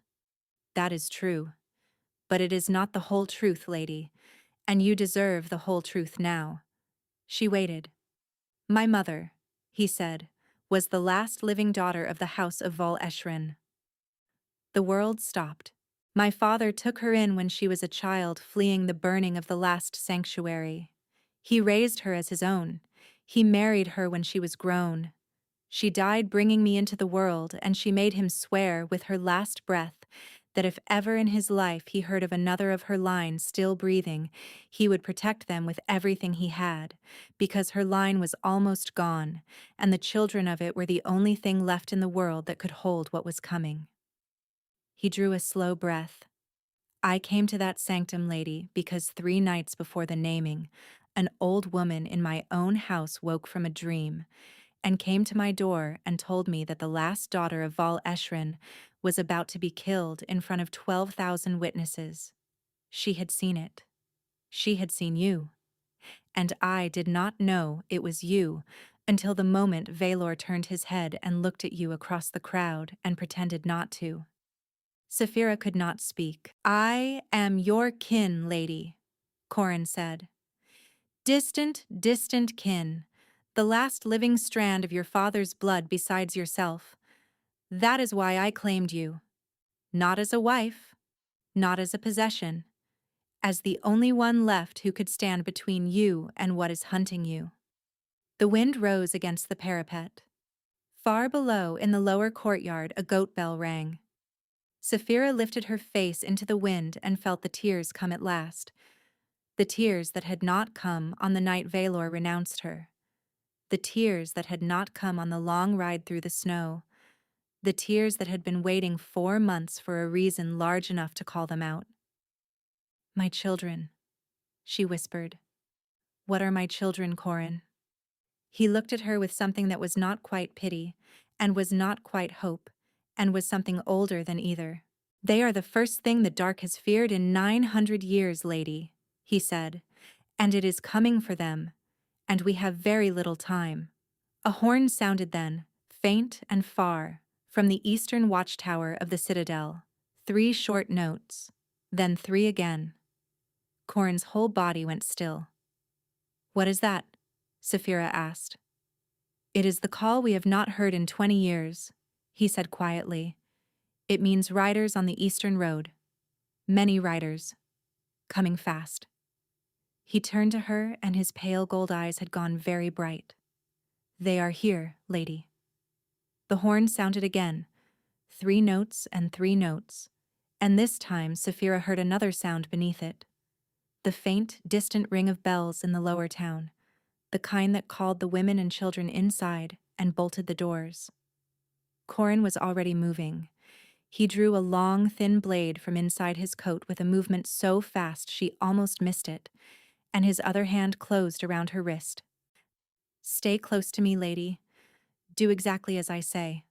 That is true. But it is not the whole truth, lady, and you deserve the whole truth now. She waited. My mother, he said, was the last living daughter of the house of Vol Eschrin. The world stopped. My father took her in when she was a child fleeing the burning of the last sanctuary. He raised her as his own. He married her when she was grown. She died bringing me into the world, and she made him swear with her last breath that if ever in his life he heard of another of her line still breathing, he would protect them with everything he had, because her line was almost gone, and the children of it were the only thing left in the world that could hold what was coming. He drew a slow breath. I came to that sanctum, lady, because 3 nights before the naming, an old woman in my own house woke from a dream, and came to my door and told me that the last daughter of Vol Eschrin was about to be killed in front of 12,000 witnesses. She had seen it. She had seen you. And I did not know it was you until the moment Valor turned his head and looked at you across the crowd and pretended not to. Saphira could not speak. I am your kin, lady, Corin said. Distant, distant kin. The last living strand of your father's blood besides yourself. That is why I claimed you. Not as a wife, not as a possession, as the only one left who could stand between you and what is hunting you. The wind rose against the parapet. Far below, in the lower courtyard, a goat bell rang. Saphira lifted her face into the wind and felt the tears come at last. The tears that had not come on the night Valor renounced her. The tears that had not come on the long ride through the snow. The tears that had been waiting 4 months for a reason large enough to call them out. My children, she whispered. What are my children, Corin? He looked at her with something that was not quite pity, and was not quite hope, and was something older than either. They are the first thing the dark has feared in 900 years, lady, he said, and it is coming for them, and we have very little time. A horn sounded then, faint and far, from the eastern watchtower of the citadel. 3 short notes, then 3 again. Corin's whole body went still. What is that? Saphira asked. It is the call we have not heard in 20 years, he said quietly. It means riders on the eastern road. Many riders. Coming fast. He turned to her, and his pale gold eyes had gone very bright. They are here, lady. The horn sounded again, 3 notes and 3 notes, and this time Saphira heard another sound beneath it. The faint, distant ring of bells in the lower town, the kind that called the women and children inside and bolted the doors. Corin was already moving. He drew a long, thin blade from inside his coat with a movement so fast she almost missed it, and his other hand closed around her wrist. "Stay close to me, lady. Do exactly as I say."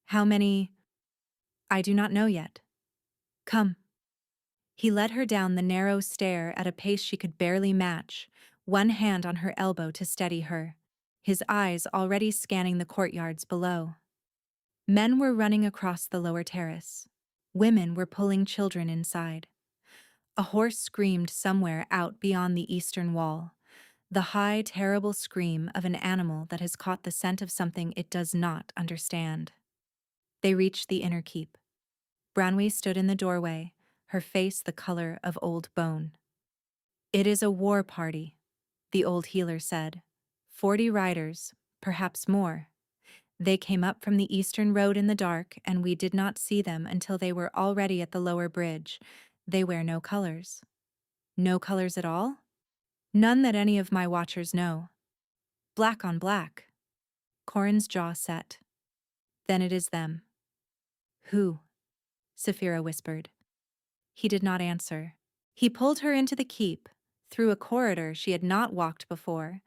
"How many?" "I do not know yet." "Come." He led her down the narrow stair at a pace she could barely match, one hand on her elbow to steady her, his eyes already scanning the courtyards below. Men were running across the lower terrace. Women were pulling children inside. A horse screamed somewhere out beyond the eastern wall, the high, terrible scream of an animal that has caught the scent of something it does not understand. They reached the inner keep. Branwy stood in the doorway, her face the color of old bone. "It is a war party," the old healer said. 40 riders, perhaps more. They came up from the eastern road in the dark, and we did not see them until they were already at the lower bridge. They wear no colors. No colors at all? None that any of my watchers know. Black on black. Corin's jaw set. Then it is them. "Who?" Saphira whispered. He did not answer. He pulled her into the keep, through a corridor she had not walked before,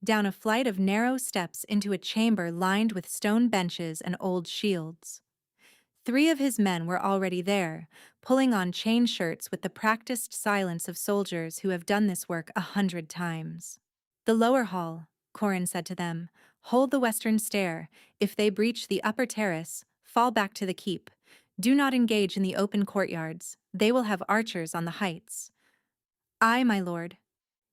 down a flight of narrow steps into a chamber lined with stone benches and old shields. 3 of his men were already there, pulling on chain shirts with the practiced silence of soldiers who have done this work 100 times. "The lower hall," Corin said to them. "Hold the western stair. If they breach the upper terrace, fall back to the keep. Do not engage in the open courtyards. They will have archers on the heights." "Aye, my lord."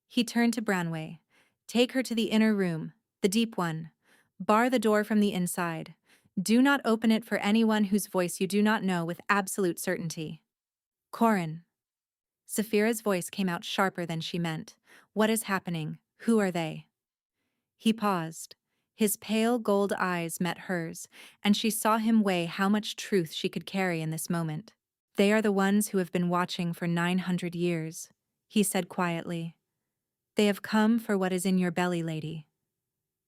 He turned to Branwy. "Take her to the inner room, the deep one. Bar the door from the inside. Do not open it for anyone whose voice you do not know with absolute certainty." "Corin." Saphira's voice came out sharper than she meant. "What is happening? Who are they?" He paused. His pale gold eyes met hers, and she saw him weigh how much truth she could carry in this moment. "They are the ones who have been watching for 900 years, he said quietly. "They have come for what is in your belly, lady.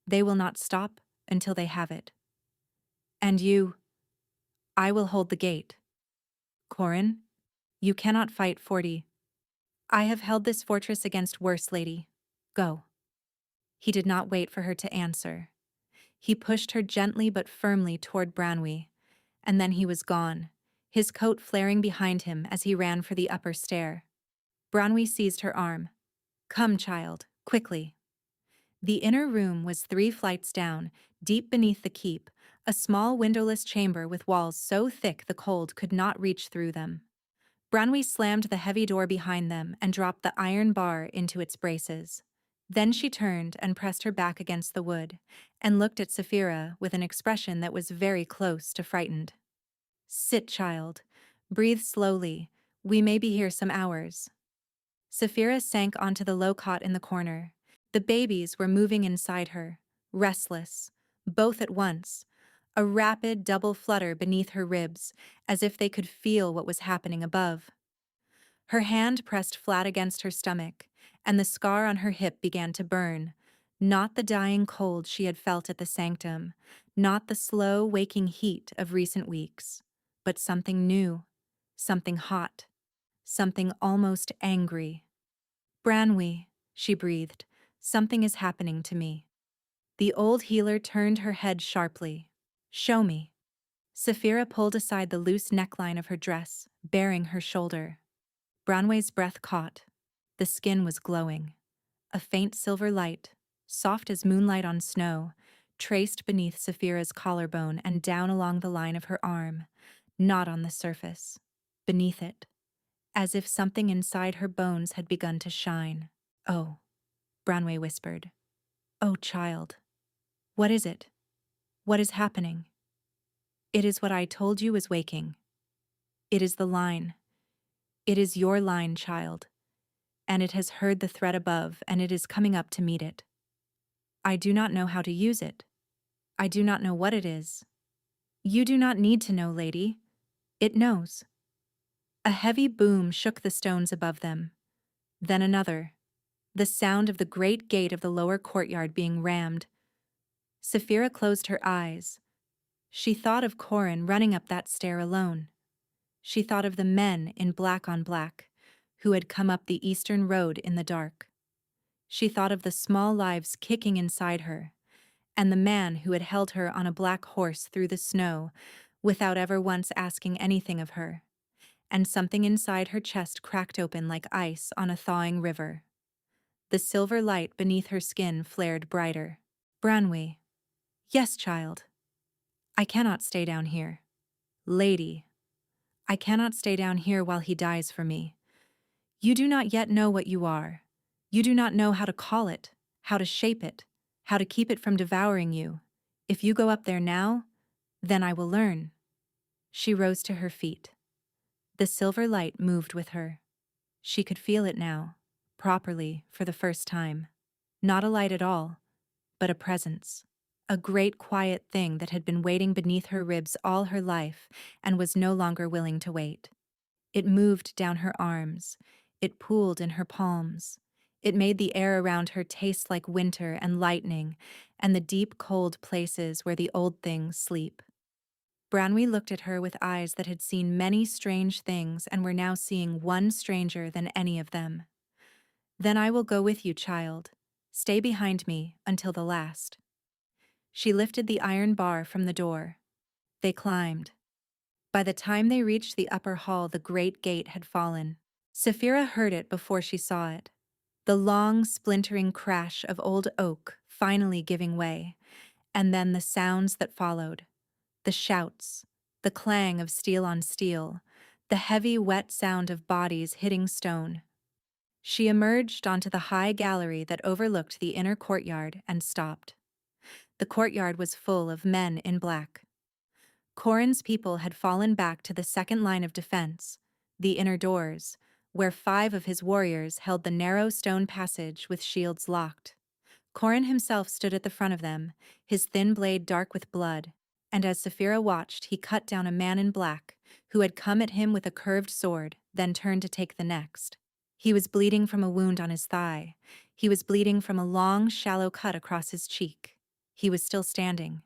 They will not stop until they have it. And you, I will hold the gate. Corin, you cannot fight 40. I have held this fortress against worse, lady. Go." He did not wait for her to answer. He pushed her gently but firmly toward Branwy, and then he was gone, his coat flaring behind him as he ran for the upper stair. Branwy seized her arm. "Come, child, quickly." The inner room was 3 flights down, deep beneath the keep, a small windowless chamber with walls so thick the cold could not reach through them. Branwy slammed the heavy door behind them and dropped the iron bar into its braces. Then she turned and pressed her back against the wood, and looked at Saphira with an expression that was very close to frightened. "Sit, child. Breathe slowly. We may be here some hours." Saphira sank onto the low cot in the corner. The babies were moving inside her, restless, both at once, a rapid double flutter beneath her ribs, as if they could feel what was happening above. Her hand pressed flat against her stomach, and the scar on her hip began to burn, not the dying cold she had felt at the sanctum, not the slow, waking heat of recent weeks, but something new, something hot, something almost angry. "Branwy," she breathed, "something is happening to me." The old healer turned her head sharply. "Show me." Saphira pulled aside the loose neckline of her dress, baring her shoulder. Branwy's breath caught. The skin was glowing. A faint silver light, soft as moonlight on snow, traced beneath Saphira's collarbone and down along the line of her arm, not on the surface, beneath it, as if something inside her bones had begun to shine. "Oh," Branwy whispered. "Oh, child. What is it? What is happening?" "It is what I told you is waking. It is the line. It is your line, child. And it has heard the threat above, and it is coming up to meet it. I do not know how to use it. I do not know what it is. You do not need to know, lady. It knows. A heavy boom shook the stones above them. Then another. The sound of the great gate of the lower courtyard being rammed. Saphira closed her eyes. She thought of Corin running up that stair alone. She thought of the men in black on black, who had come up the eastern road in the dark. She thought of the small lives kicking inside her, and the man who had held her on a black horse through the snow without ever once asking anything of her. And something inside her chest cracked open like ice on a thawing river. The silver light beneath her skin flared brighter. Branwy. Yes, child. I cannot stay down here. Lady. I cannot stay down here while he dies for me. You do not yet know what you are. You do not know how to call it, how to shape it, how to keep it from devouring you. If you go up there now, then I will learn. She rose to her feet. The silver light moved with her. She could feel it now, properly, for the first time. Not a light at all, but a presence. A great quiet thing that had been waiting beneath her ribs all her life and was no longer willing to wait. It moved down her arms. It pooled in her palms. It made the air around her taste like winter and lightning and the deep cold places where the old things sleep. Branwy looked at her with eyes that had seen many strange things and were now seeing one stranger than any of them. Then I will go with you, child. Stay behind me until the last. She lifted the iron bar from the door. They climbed. By the time they reached the upper hall, the great gate had fallen. Saphira heard it before she saw it. The long, splintering crash of old oak finally giving way, and then the sounds that followed. The shouts, the clang of steel on steel, the heavy, wet sound of bodies hitting stone. She emerged onto the high gallery that overlooked the inner courtyard and stopped. The courtyard was full of men in black. Corin's people had fallen back to the second line of defense, the inner doors, where 5 of his warriors held the narrow stone passage with shields locked. Corin himself stood at the front of them, his thin blade dark with blood, and as Saphira watched, he cut down a man in black, who had come at him with a curved sword, then turned to take the next. He was bleeding from a wound on his thigh. He was bleeding from a long, shallow cut across his cheek. He was still standing.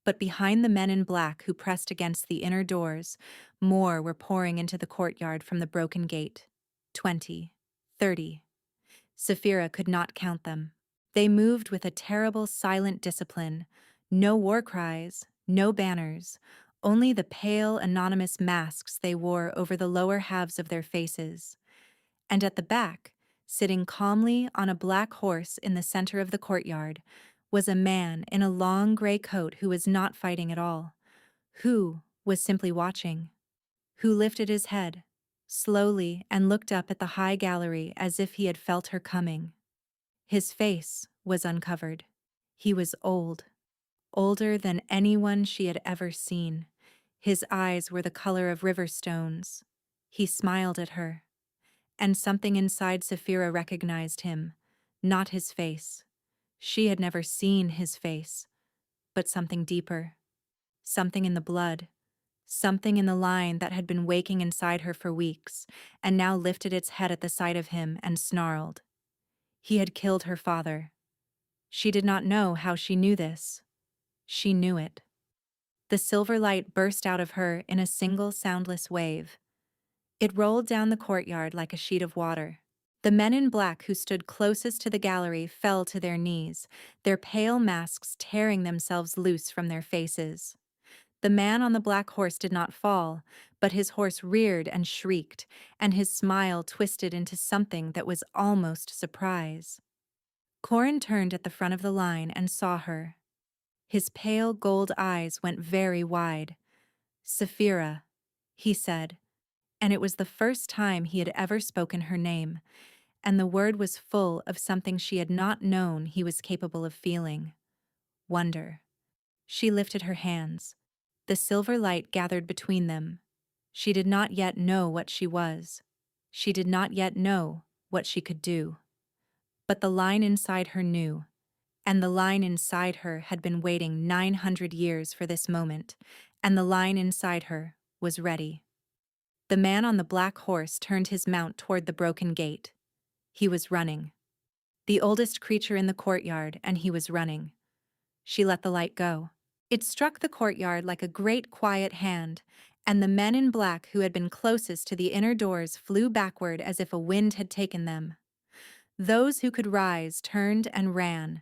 But behind the men in black who pressed against the inner doors, more were pouring into the courtyard from the broken gate. 20, 30. Saphira could not count them. They moved with a terrible, silent discipline. No war cries, no banners, only the pale, anonymous masks they wore over the lower halves of their faces. And at the back, sitting calmly on a black horse in the center of the courtyard, was a man in a long gray coat who was not fighting at all, who was simply watching, who lifted his head, slowly, and looked up at the high gallery as if he had felt her coming. His face was uncovered. He was old, older than anyone she had ever seen. His eyes were the color of river stones. He smiled at her, and something inside Saphira recognized him, not his face. She had never seen his face, but something deeper, something in the blood, something in the line that had been waking inside her for weeks, and now lifted its head at the sight of him and snarled. He had killed her father. She did not know how she knew this. She knew it. The silver light burst out of her in a single soundless wave. It rolled down the courtyard like a sheet of water. The men in black who stood closest to the gallery fell to their knees, their pale masks tearing themselves loose from their faces. The man on the black horse did not fall, but his horse reared and shrieked, and his smile twisted into something that was almost surprise. Corin turned at the front of the line and saw her. His pale gold eyes went very wide. "Saphira," he said, and it was the first time he had ever spoken her name, and the word was full of something she had not known he was capable of feeling. Wonder. She lifted her hands. The silver light gathered between them. She did not yet know what she was. She did not yet know what she could do. But the line inside her knew, and the line inside her had been waiting 900 years for this moment, and the line inside her was ready. The man on the black horse turned his mount toward the broken gate. He was running. The oldest creature in the courtyard, and he was running. She let the light go. It struck the courtyard like a great quiet hand, and the men in black who had been closest to the inner doors flew backward as if a wind had taken them. Those who could rise turned and ran.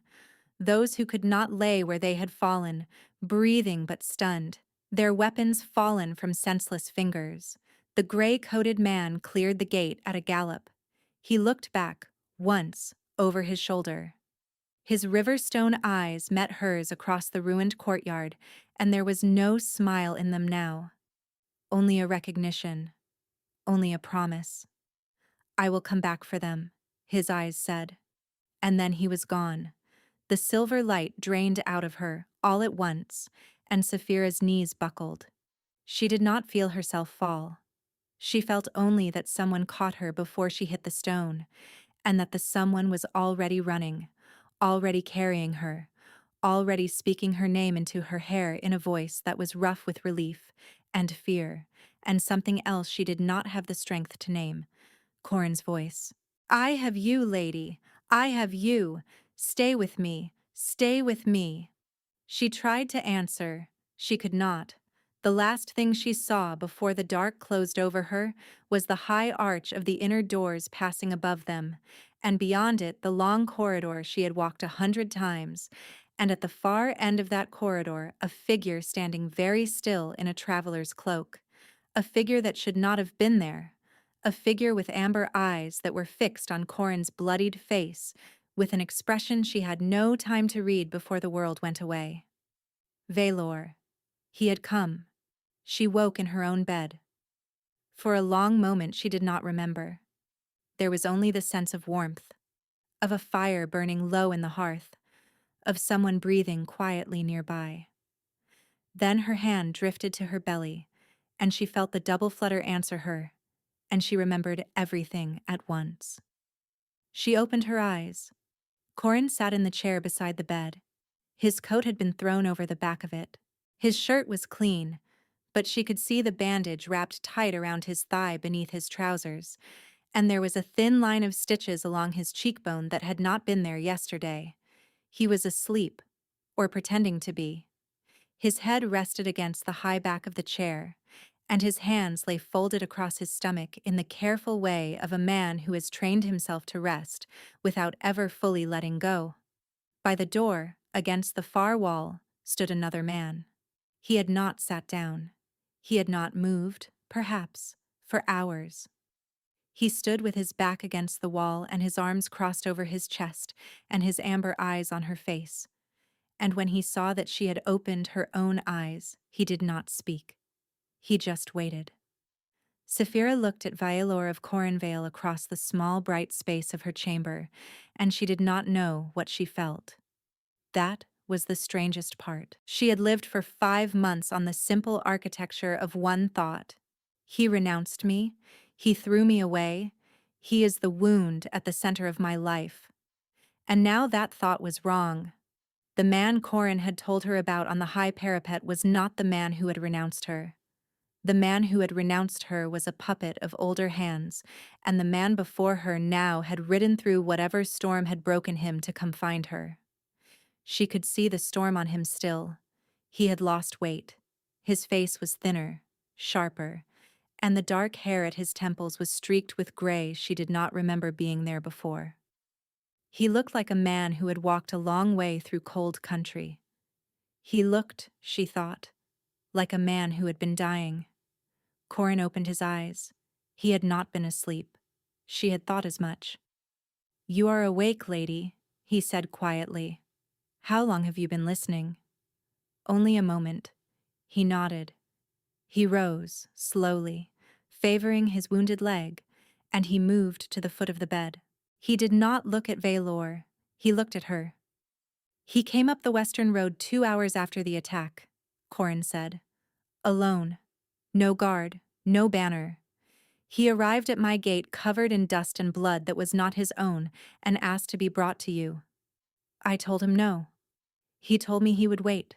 Those who could not lay where they had fallen, breathing but stunned, their weapons fallen from senseless fingers. The gray-coated man cleared the gate at a gallop. He looked back, once, over his shoulder. His river-stone eyes met hers across the ruined courtyard, and there was no smile in them now. Only a recognition. Only a promise. "I will come back for them," his eyes said. And then he was gone. The silver light drained out of her, all at once, and Saphira's knees buckled. She did not feel herself fall. She felt only that someone caught her before she hit the stone, and that the someone was already running, already carrying her, already speaking her name into her hair in a voice that was rough with relief and fear, and something else she did not have the strength to name. Corin's voice. "I have you, lady. I have you. Stay with me. Stay with me." She tried to answer. She could not. The last thing she saw before the dark closed over her was the high arch of the inner doors passing above them, and beyond it the long corridor she had walked 100 times, and at the far end of that corridor a figure standing very still in a traveler's cloak, a figure that should not have been there, a figure with amber eyes that were fixed on Corin's bloodied face, with an expression she had no time to read before the world went away. Valor. He had come. She woke in her own bed. For a long moment she did not remember. There was only the sense of warmth, of a fire burning low in the hearth, of someone breathing quietly nearby. Then her hand drifted to her belly, and she felt the double flutter answer her, and she remembered everything at once. She opened her eyes. Corin sat in the chair beside the bed. His coat had been thrown over the back of it. His shirt was clean, but she could see the bandage wrapped tight around his thigh beneath his trousers, and there was a thin line of stitches along his cheekbone that had not been there yesterday. He was asleep, or pretending to be. His head rested against the high back of the chair, and his hands lay folded across his stomach in the careful way of a man who has trained himself to rest without ever fully letting go. By the door, against the far wall, stood another man. He had not sat down. He had not moved, perhaps, for hours. He stood with his back against the wall and his arms crossed over his chest and his amber eyes on her face. And when he saw that she had opened her own eyes, he did not speak. He just waited. Saphira looked at Valor of Corinvale across the small, bright space of her chamber, and she did not know what she felt. That was the strangest part. She had lived for 5 months on the simple architecture of one thought. He renounced me. He threw me away. He is the wound at the center of my life. And now that thought was wrong. The man Corin had told her about on the high parapet was not the man who had renounced her. The man who had renounced her was a puppet of older hands, and the man before her now had ridden through whatever storm had broken him to come find her. She could see the storm on him still. He had lost weight. His face was thinner, sharper, and the dark hair at his temples was streaked with gray she did not remember being there before. He looked like a man who had walked a long way through cold country. He looked, she thought, like a man who had been dying. Corin opened his eyes. He had not been asleep. She had thought as much. "You are awake, lady," he said quietly. "How long have you been listening?" "Only a moment." He nodded. He rose, slowly, favoring his wounded leg, and he moved to the foot of the bed. He did not look at Valor. He looked at her. "He came up the western road 2 hours after the attack," Corin said. "Alone. No guard, no banner. He arrived at my gate covered in dust and blood that was not his own and asked to be brought to you. I told him no. He told me he would wait.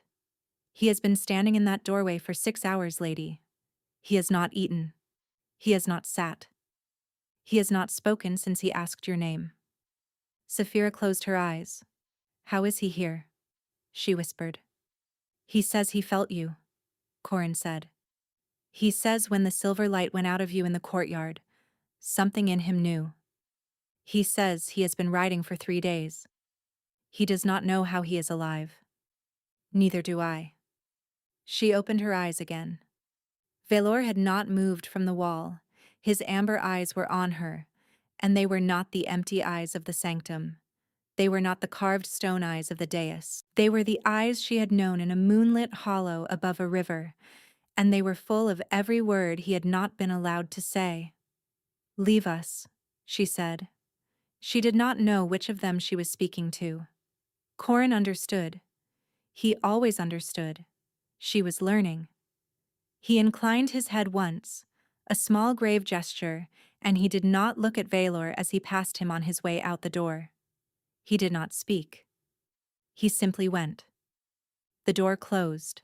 He has been standing in that doorway for 6 hours, lady. He has not eaten. He has not sat. He has not spoken since he asked your name. Saphira closed her eyes. How is he here? She whispered. He says he felt you, Corin said. He says when the silver light went out of you in the courtyard, something in him knew. He says he has been riding for 3 days. He does not know how he is alive. Neither do I. She opened her eyes again. Valor had not moved from the wall. His amber eyes were on her, and they were not the empty eyes of the sanctum. They were not the carved stone eyes of the dais. They were the eyes she had known in a moonlit hollow above a river, and they were full of every word he had not been allowed to say. Leave us, she said. She did not know which of them she was speaking to. Corin understood. He always understood. She was learning. He inclined his head once, a small grave gesture, and he did not look at Valor as he passed him on his way out the door. He did not speak. He simply went. The door closed.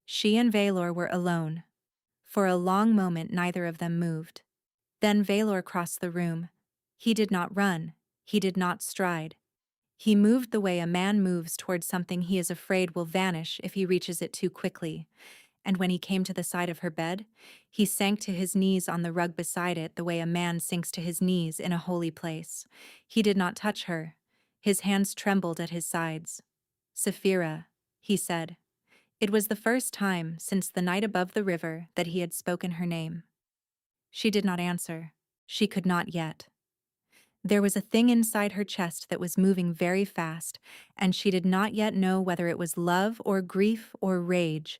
She and Valor were alone. For a long moment neither of them moved. Then Valor crossed the room. He did not run. He did not stride. He moved the way a man moves toward something he is afraid will vanish if he reaches it too quickly. And when he came to the side of her bed, he sank to his knees on the rug beside it the way a man sinks to his knees in a holy place. He did not touch her. His hands trembled at his sides. Saphira, he said. It was the first time since the night above the river that he had spoken her name. She did not answer. She could not yet. There was a thing inside her chest that was moving very fast, and she did not yet know whether it was love or grief or rage,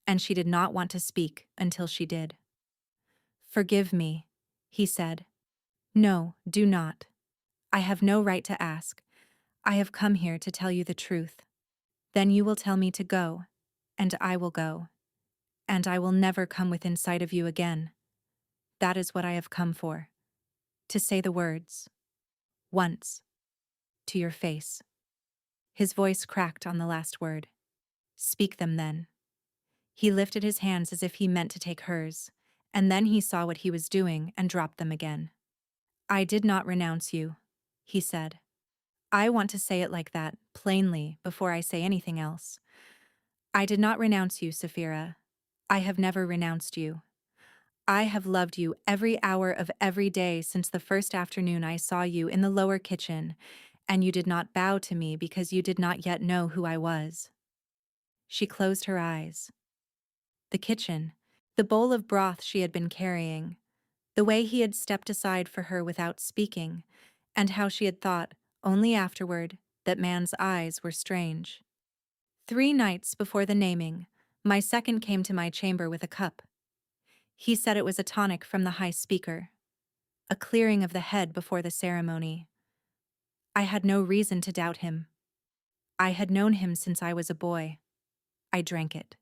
and she did not want to speak until she did. Forgive me, he said. No, do not. I have no right to ask. I have come here to tell you the truth. Then you will tell me to go, and I will go. And I will never come within sight of you again. That is what I have come for. To say the words. Once. To your face. His voice cracked on the last word. Speak them then. He lifted his hands as if he meant to take hers, and then he saw what he was doing and dropped them again. I did not renounce you, he said. I want to say it like that, plainly, before I say anything else. I did not renounce you, Saphira. I have never renounced you. I have loved you every hour of every day since the first afternoon I saw you in the lower kitchen, and you did not bow to me because you did not yet know who I was. She closed her eyes. The kitchen, the bowl of broth she had been carrying, the way he had stepped aside for her without speaking, and how she had thought, only afterward, that man's eyes were strange. 3 nights before the naming, my second came to my chamber with a cup. He said it was a tonic from the high speaker, a clearing of the head before the ceremony. I had no reason to doubt him. I had known him since I was a boy. I drank it.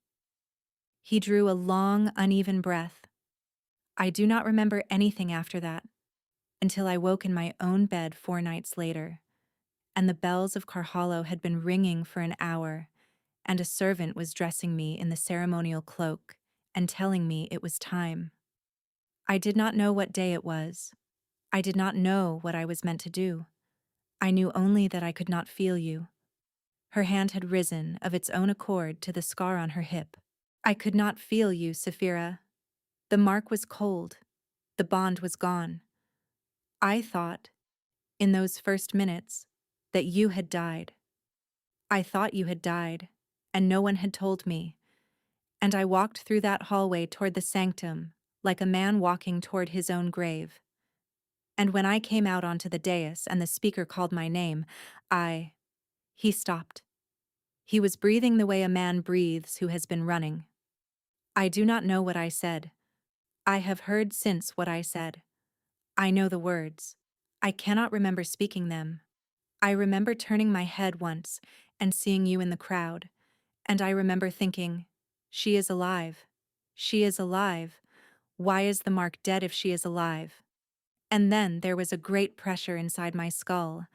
He drew a long, uneven breath. I do not remember anything after that, until I woke in my own bed 4 nights later, and the bells of Carhallow had been ringing for an hour, and a servant was dressing me in the ceremonial cloak and telling me it was time. I did not know what day it was. I did not know what I was meant to do. I knew only that I could not feel you. Her hand had risen of its own accord to the scar on her hip. I could not feel you, Saphira. The mark was cold. The bond was gone. I thought, in those first minutes, that you had died. I thought you had died, and no one had told me. And I walked through that hallway toward the sanctum, like a man walking toward his own grave. And when I came out onto the dais and the speaker called my name, He stopped. He was breathing the way a man breathes who has been running. I do not know what I said. I have heard since what I said. I know the words. I cannot remember speaking them. I remember turning my head once and seeing you in the crowd, and I remember thinking, she is alive. She is alive. Why is the mark dead if she is alive? And then there was a great pressure inside my skull,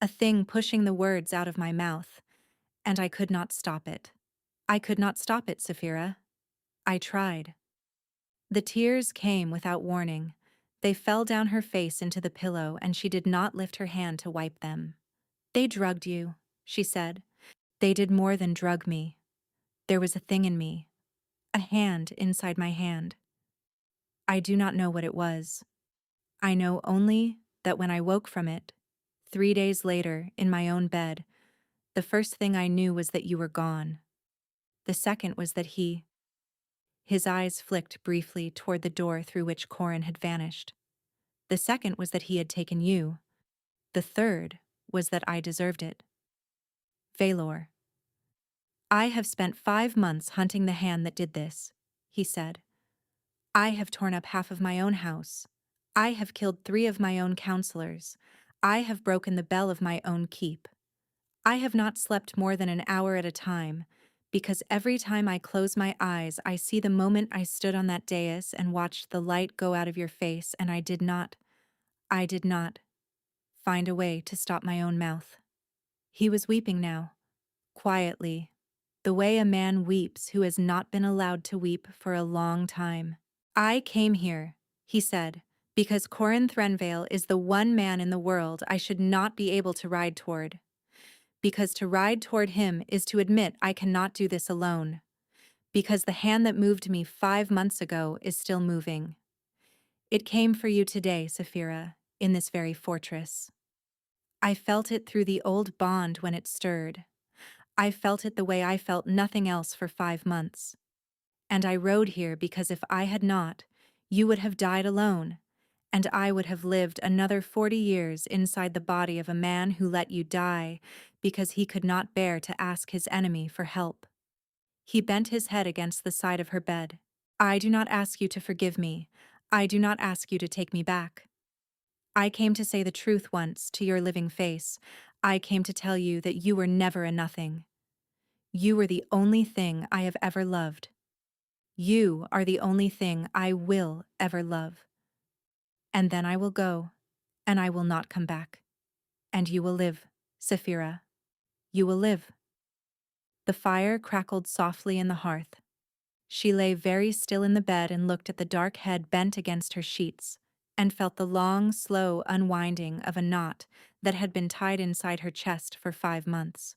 a thing pushing the words out of my mouth, and I could not stop it. I could not stop it, Saphira. I tried. The tears came without warning. They fell down her face into the pillow, and she did not lift her hand to wipe them. They drugged you, she said. They did more than drug me. There was a thing in me, a hand inside my hand. I do not know what it was. I know only that when I woke from it, 3 days later, in my own bed, the first thing I knew was that you were gone. The second was that his eyes flicked briefly toward the door through which Corin had vanished. The second was that he had taken you. The third was that I deserved it. Valor. I have spent 5 months hunting the hand that did this, he said. I have torn up half of my own house. I have killed 3 of my own counselors. I have broken the bell of my own keep. I have not slept more than an hour at a time, because every time I close my eyes, I see the moment I stood on that dais and watched the light go out of your face, and I did not find a way to stop my own mouth. He was weeping now, quietly, the way a man weeps who has not been allowed to weep for a long time. I came here, he said, because Corin Threnvale is the one man in the world I should not be able to ride toward. Because to ride toward him is to admit I cannot do this alone. Because the hand that moved me 5 months ago is still moving. It came for you today, Saphira, in this very fortress. I felt it through the old bond when it stirred. I felt it the way I felt nothing else for 5 months. And I rode here because if I had not, you would have died alone, and I would have lived another 40 years inside the body of a man who let you die because he could not bear to ask his enemy for help. He bent his head against the side of her bed. I do not ask you to forgive me. I do not ask you to take me back. I came to say the truth once to your living face. I came to tell you that you were never a nothing. You were the only thing I have ever loved. You are the only thing I will ever love. And then I will go, and I will not come back. And you will live, Saphira. You will live. The fire crackled softly in the hearth. She lay very still in the bed and looked at the dark head bent against her sheets, and felt the long, slow unwinding of a knot that had been tied inside her chest for 5 months.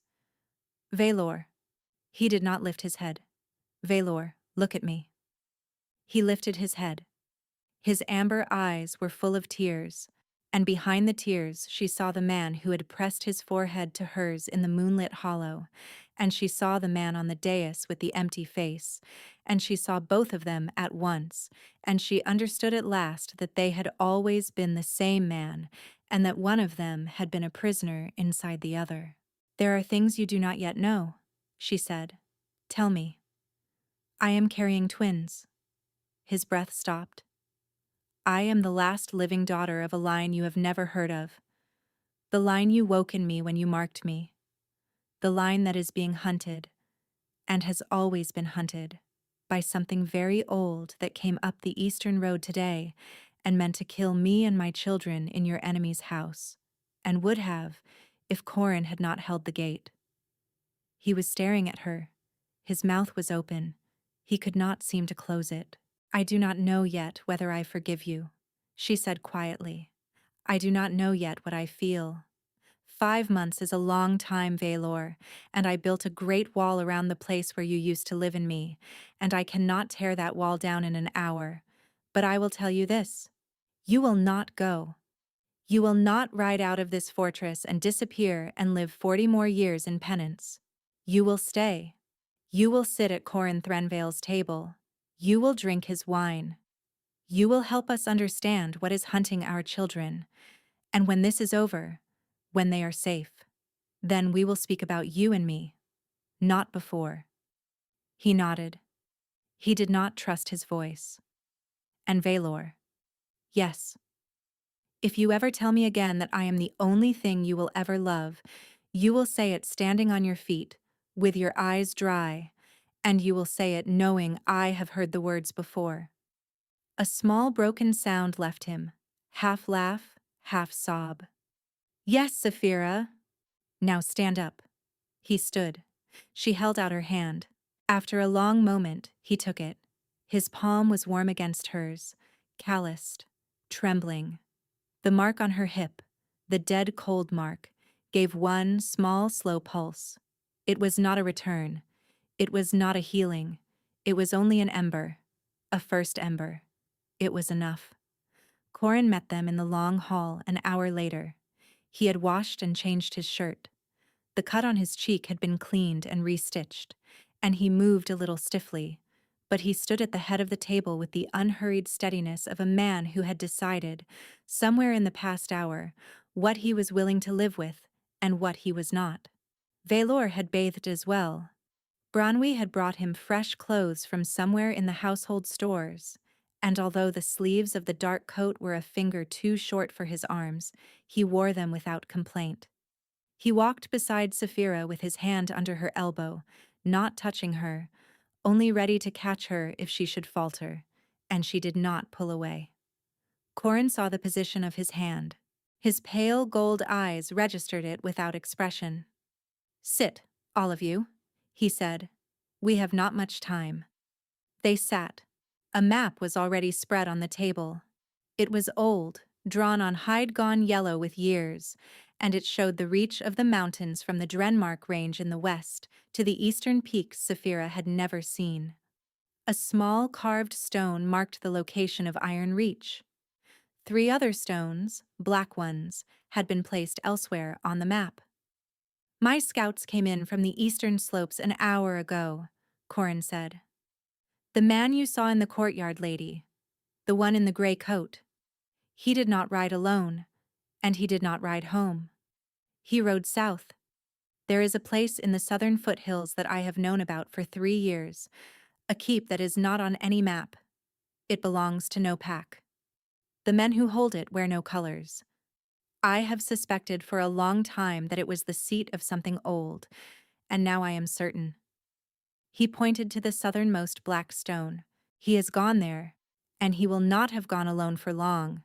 Valor. He did not lift his head. Valor, look at me. He lifted his head. His amber eyes were full of tears, and behind the tears she saw the man who had pressed his forehead to hers in the moonlit hollow, and she saw the man on the dais with the empty face, and she saw both of them at once, and she understood at last that they had always been the same man, and that one of them had been a prisoner inside the other. There are things you do not yet know, she said. Tell me. I am carrying twins. His breath stopped. I am the last living daughter of a line you have never heard of. The line you woke in me when you marked me. The line that is being hunted, and has always been hunted, by something very old that came up the eastern road today and meant to kill me and my children in your enemy's house, and would have if Corin had not held the gate. He was staring at her. His mouth was open. He could not seem to close it. I do not know yet whether I forgive you, she said quietly. I do not know yet what I feel. 5 months is a long time, Valor, and I built a great wall around the place where you used to live in me, and I cannot tear that wall down in an hour. But I will tell you this. You will not go. You will not ride out of this fortress and disappear and live 40 more years in penance. You will stay. You will sit at Corin Threnvale's table. You will drink his wine. You will help us understand what is hunting our children. And when this is over, when they are safe, then we will speak about you and me, not before. He nodded. He did not trust his voice. And Valor. Yes. If you ever tell me again that I am the only thing you will ever love, you will say it standing on your feet, with your eyes dry, and you will say it knowing I have heard the words before. A small broken sound left him, half laugh, half sob. Yes, Saphira. Now stand up. He stood. She held out her hand. After a long moment, he took it. His palm was warm against hers, calloused, trembling. The mark on her hip, the dead cold mark, gave one small, slow pulse. It was not a return. It was not a healing. It was only an ember. A first ember. It was enough. Corin met them in the long hall an hour later. He had washed and changed his shirt. The cut on his cheek had been cleaned and restitched, and he moved a little stiffly, but he stood at the head of the table with the unhurried steadiness of a man who had decided, somewhere in the past hour, what he was willing to live with and what he was not. Valor had bathed as well. Branwy had brought him fresh clothes from somewhere in the household stores, and although the sleeves of the dark coat were a finger too short for his arms, he wore them without complaint. He walked beside Saphira with his hand under her elbow, not touching her, only ready to catch her if she should falter, and she did not pull away. Corin saw the position of his hand. His pale gold eyes registered it without expression. "Sit, all of you," he said. "We have not much time." They sat. A map was already spread on the table. It was old, drawn on hide gone yellow with years, and it showed the reach of the mountains from the Drenmark Range in the west to the eastern peaks Saphira had never seen. A small carved stone marked the location of Iron Reach. 3 other stones, black ones, had been placed elsewhere on the map. "My scouts came in from the eastern slopes an hour ago," Corin said. "The man you saw in the courtyard, lady, the one in the gray coat, he did not ride alone, and he did not ride home. He rode south. There is a place in the southern foothills that I have known about for 3 years, a keep that is not on any map. It belongs to no pack. The men who hold it wear no colors. I have suspected for a long time that it was the seat of something old, and now I am certain." He pointed to the southernmost black stone. "He has gone there, and he will not have gone alone for long.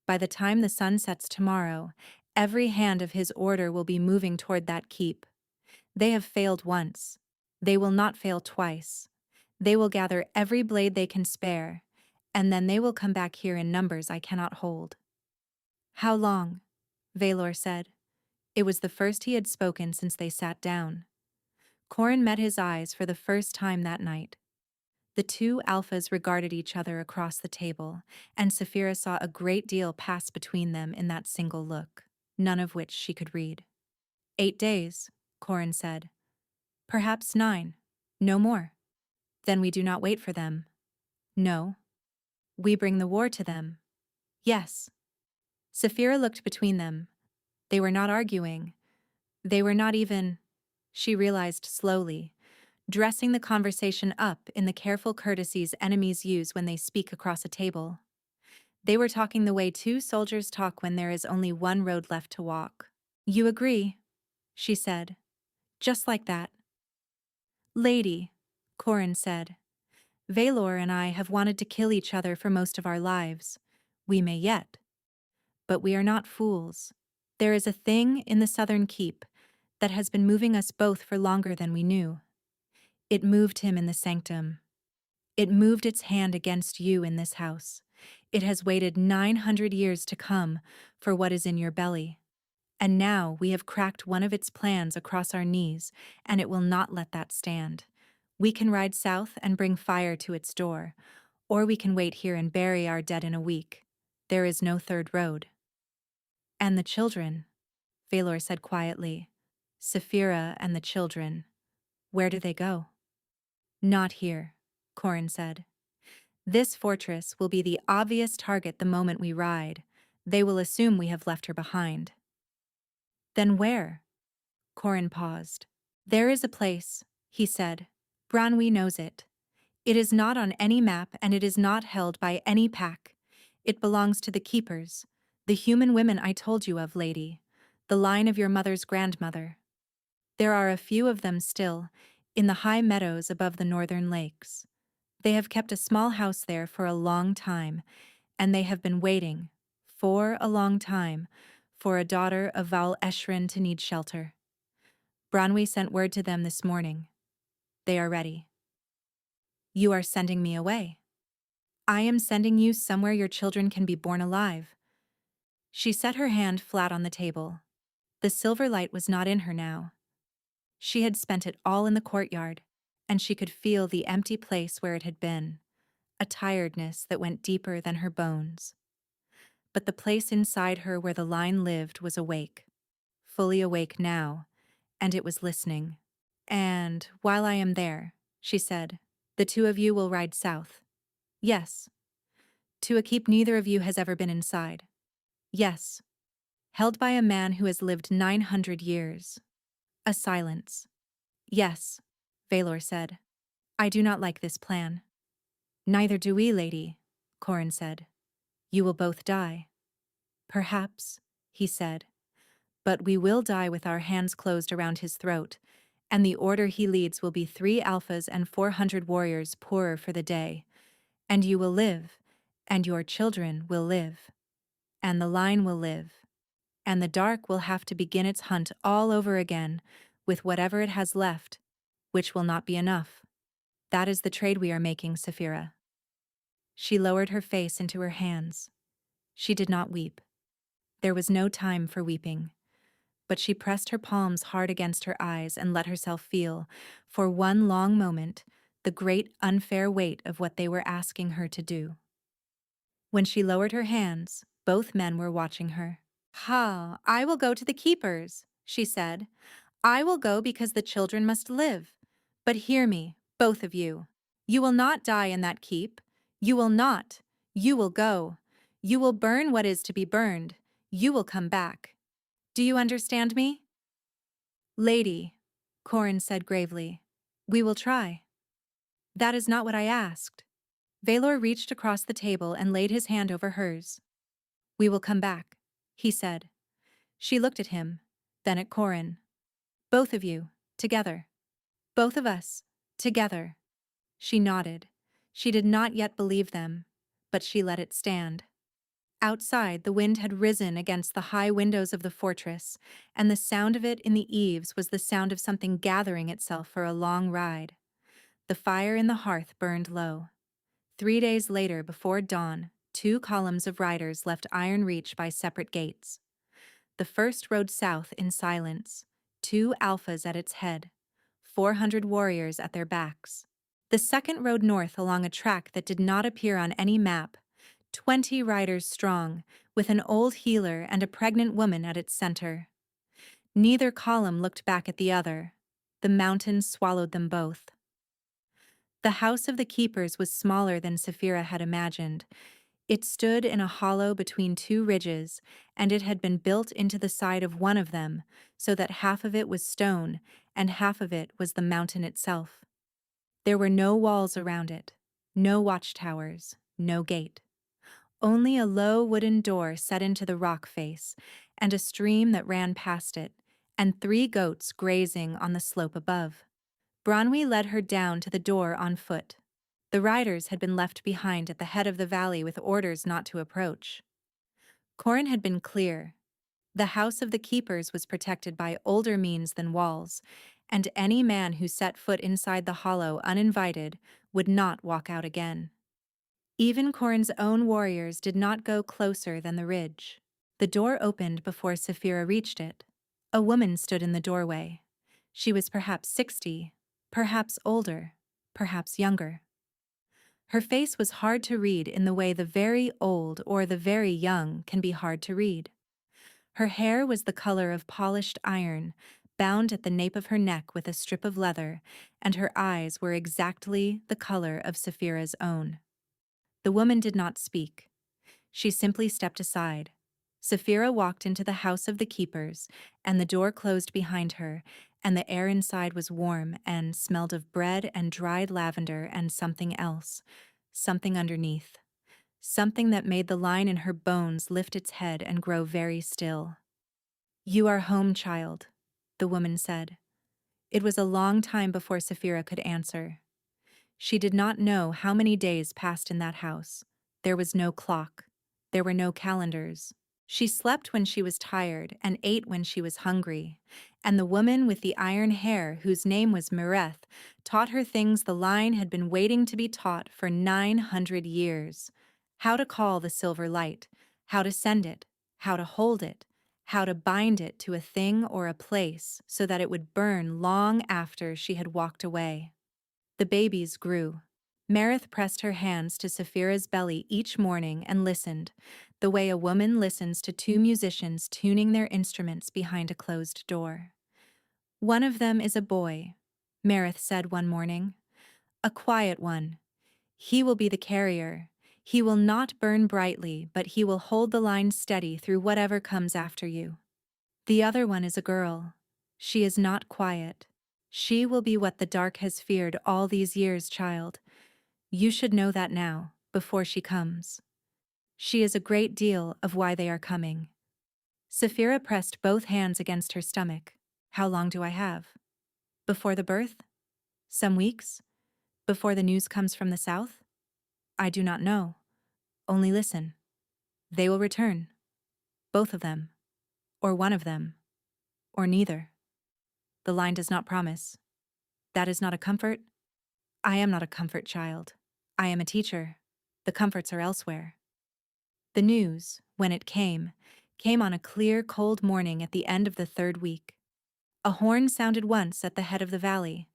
By the time the sun sets tomorrow, every hand of his order will be moving toward that keep. They have failed once. They will not fail twice. They will gather every blade they can spare, and then they will come back here in numbers I cannot hold." "How long?" Valor said. It was the first he had spoken since they sat down. Corin met his eyes for the first time that night. The 2 alphas regarded each other across the table, and Saphira saw a great deal pass between them in that single look, none of which she could read. 8 days, Corin said. "Perhaps 9. No more." "Then we do not wait for them." "No. We bring the war to them." "Yes." Saphira looked between them. They were not arguing. They were not even, she realized slowly, dressing the conversation up in the careful courtesies enemies use when they speak across a table. They were talking the way 2 soldiers talk when there is only one road left to walk. "You agree," she said. "Just like that." "Lady," Corin said, "Valor and I have wanted to kill each other for most of our lives. We may yet. But we are not fools. There is a thing in the southern keep that has been moving us both for longer than we knew. It moved him in the sanctum. It moved its hand against you in this house. It has waited 900 years to come for what is in your belly. And now we have cracked one of its plans across our knees, and it will not let that stand. We can ride south and bring fire to its door, or we can wait here and bury our dead in a week. There is no third road." "And the children," Valor said quietly. "Saphira and the children. Where do they go?" "Not here," Corin said. "This fortress will be the obvious target the moment we ride. They will assume we have left her behind." "Then where?" Corin paused. "There is a place," he said. "Branwy knows it. It is not on any map and it is not held by any pack. It belongs to the keepers, the human women I told you of, lady, the line of your mother's grandmother. There are a few of them still, in the high meadows above the northern lakes. They have kept a small house there for a long time, and they have been waiting, for a long time, for a daughter of Val Eschrin to need shelter. Branwy sent word to them this morning. They are ready." You are sending me away. I am sending you somewhere your children can be born alive. She set her hand flat on the table. The silver light was not in her now. She had spent it all in the courtyard, and she could feel the empty place where it had been, a tiredness that went deeper than her bones. But the place inside her where the line lived was awake, fully awake now, and it was listening. And while I am there, she said, the two of you will ride south. Yes. To a keep neither of you has ever been inside. Yes. Held by a man who has lived 900 years. A silence. Yes, Valor said. I do not like this plan. Neither do we, lady, Corin said. You will both die. Perhaps, he said. But we will die with our hands closed around his throat, and the order he leads will be 3 alphas and 400 warriors poorer for the day. And you will live, and your children will live. And the line will live. And the dark will have to begin its hunt all over again, with whatever it has left, which will not be enough. That is the trade we are making, Saphira. She lowered her face into her hands. She did not weep. There was no time for weeping. But she pressed her palms hard against her eyes and let herself feel, for one long moment, the great unfair weight of what they were asking her to do. When she lowered her hands, both men were watching her. "Ha, I will go to the keepers," she said. "I will go because the children must live. But hear me, both of you. You will not die in that keep. You will not. You will go. You will burn what is to be burned. You will come back. Do you understand me?" "Lady," Corin said gravely, "we will try." "That is not what I asked." Valor reached across the table and laid his hand over hers. "We will come back," he said. She looked at him, then at Corin. "Both of you, together. Both of us, together." She nodded. She did not yet believe them, but she let it stand. Outside, the wind had risen against the high windows of the fortress, and the sound of it in the eaves was the sound of something gathering itself for a long ride. The fire in the hearth burned low. 3 days later, before dawn, 2 columns of riders left Iron Reach by separate gates. The first rode south in silence, 2 alphas at its head, 400 warriors at their backs. The second rode north along a track that did not appear on any map, 20 riders strong, with an old healer and a pregnant woman at its center. Neither column looked back at the other. The mountains swallowed them both. The house of the keepers was smaller than Saphira had imagined. It stood in a hollow between 2 ridges, and it had been built into the side of one of them, so that half of it was stone, and half of it was the mountain itself. There were no walls around it, no watchtowers, no gate. Only a low wooden door set into the rock face, and a stream that ran past it, and 3 goats grazing on the slope above. Branwy led her down to the door on foot. The riders had been left behind at the head of the valley with orders not to approach. Corin had been clear. The house of the keepers was protected by older means than walls, and any man who set foot inside the hollow uninvited would not walk out again. Even Corin's own warriors did not go closer than the ridge. The door opened before Saphira reached it. A woman stood in the doorway. She was perhaps 60, perhaps older, perhaps younger. Her face was hard to read in the way the very old or the very young can be hard to read. Her hair was the color of polished iron, bound at the nape of her neck with a strip of leather, and her eyes were exactly the color of Saphira's own. The woman did not speak. She simply stepped aside. Saphira walked into the house of the keepers, and the door closed behind her, and the air inside was warm and smelled of bread and dried lavender and something else, something underneath, something that made the line in her bones lift its head and grow very still. "You are home, child," the woman said. It was a long time before Saphira could answer. She did not know how many days passed in that house. There was no clock. There were no calendars. She slept when she was tired and ate when she was hungry, and the woman with the iron hair, whose name was Mireth, taught her things the line had been waiting to be taught for 900 years. How to call the silver light, how to send it, how to hold it, how to bind it to a thing or a place so that it would burn long after she had walked away. The babies grew. Marith pressed her hands to Saphira's belly each morning and listened, the way a woman listens to two musicians tuning their instruments behind a closed door. "One of them is a boy," Marith said one morning. "A quiet one. He will be the carrier. He will not burn brightly, but he will hold the line steady through whatever comes after you. The other one is a girl. She is not quiet. She will be what the dark has feared all these years, child. You should know that now, before she comes. She is a great deal of why they are coming." Saphira pressed both hands against her stomach. "How long do I have? Before the birth? Some weeks? Before the news comes from the south? I do not know. Only listen. They will return. Both of them. Or one of them. Or neither. The line does not promise. That is not a comfort. I am not a comfort, child. I am a teacher. The comforts are elsewhere." The news, when it came on a clear, cold morning at the end of the 3rd week. A horn sounded once at the head of the valley,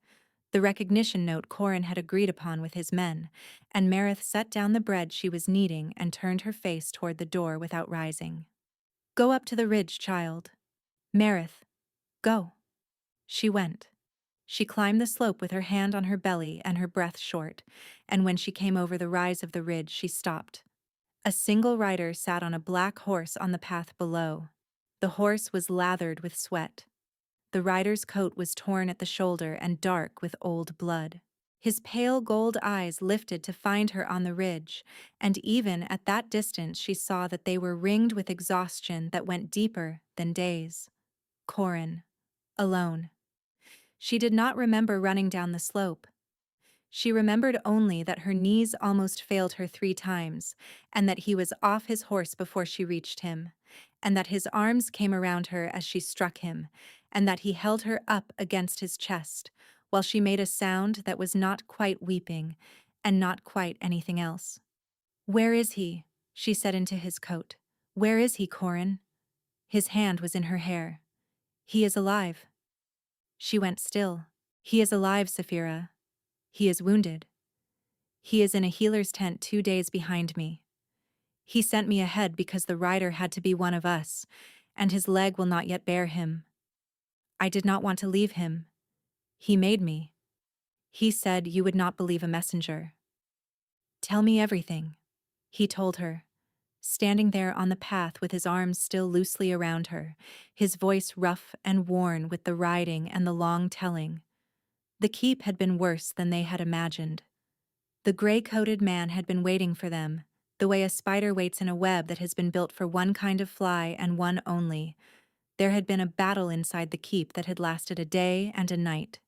the recognition note Corin had agreed upon with his men, and Marith set down the bread she was kneading and turned her face toward the door without rising. "Go up to the ridge, child. Marith, go." She went. She climbed the slope with her hand on her belly and her breath short, and when she came over the rise of the ridge, she stopped. A single rider sat on a black horse on the path below. The horse was lathered with sweat. The rider's coat was torn at the shoulder and dark with old blood. His pale gold eyes lifted to find her on the ridge, and even at that distance she saw that they were ringed with exhaustion that went deeper than days. Corin. Alone. She did not remember running down the slope. She remembered only that her knees almost failed her 3 times, and that he was off his horse before she reached him, and that his arms came around her as she struck him, and that he held her up against his chest, while she made a sound that was not quite weeping, and not quite anything else. "Where is he?" she said into his coat. "Where is he, Corin?" His hand was in her hair. "He is alive." She went still. "He is alive, Saphira. He is wounded. He is in a healer's tent 2 days behind me. He sent me ahead because the rider had to be one of us, and his leg will not yet bear him. I did not want to leave him. He made me. He said you would not believe a messenger." "Tell me everything," he told her, standing there on the path with his arms still loosely around her, his voice rough and worn with the riding and the long telling. The keep had been worse than they had imagined. The gray-coated man had been waiting for them, the way a spider waits in a web that has been built for one kind of fly and one only. There had been a battle inside the keep that had lasted a day and a night.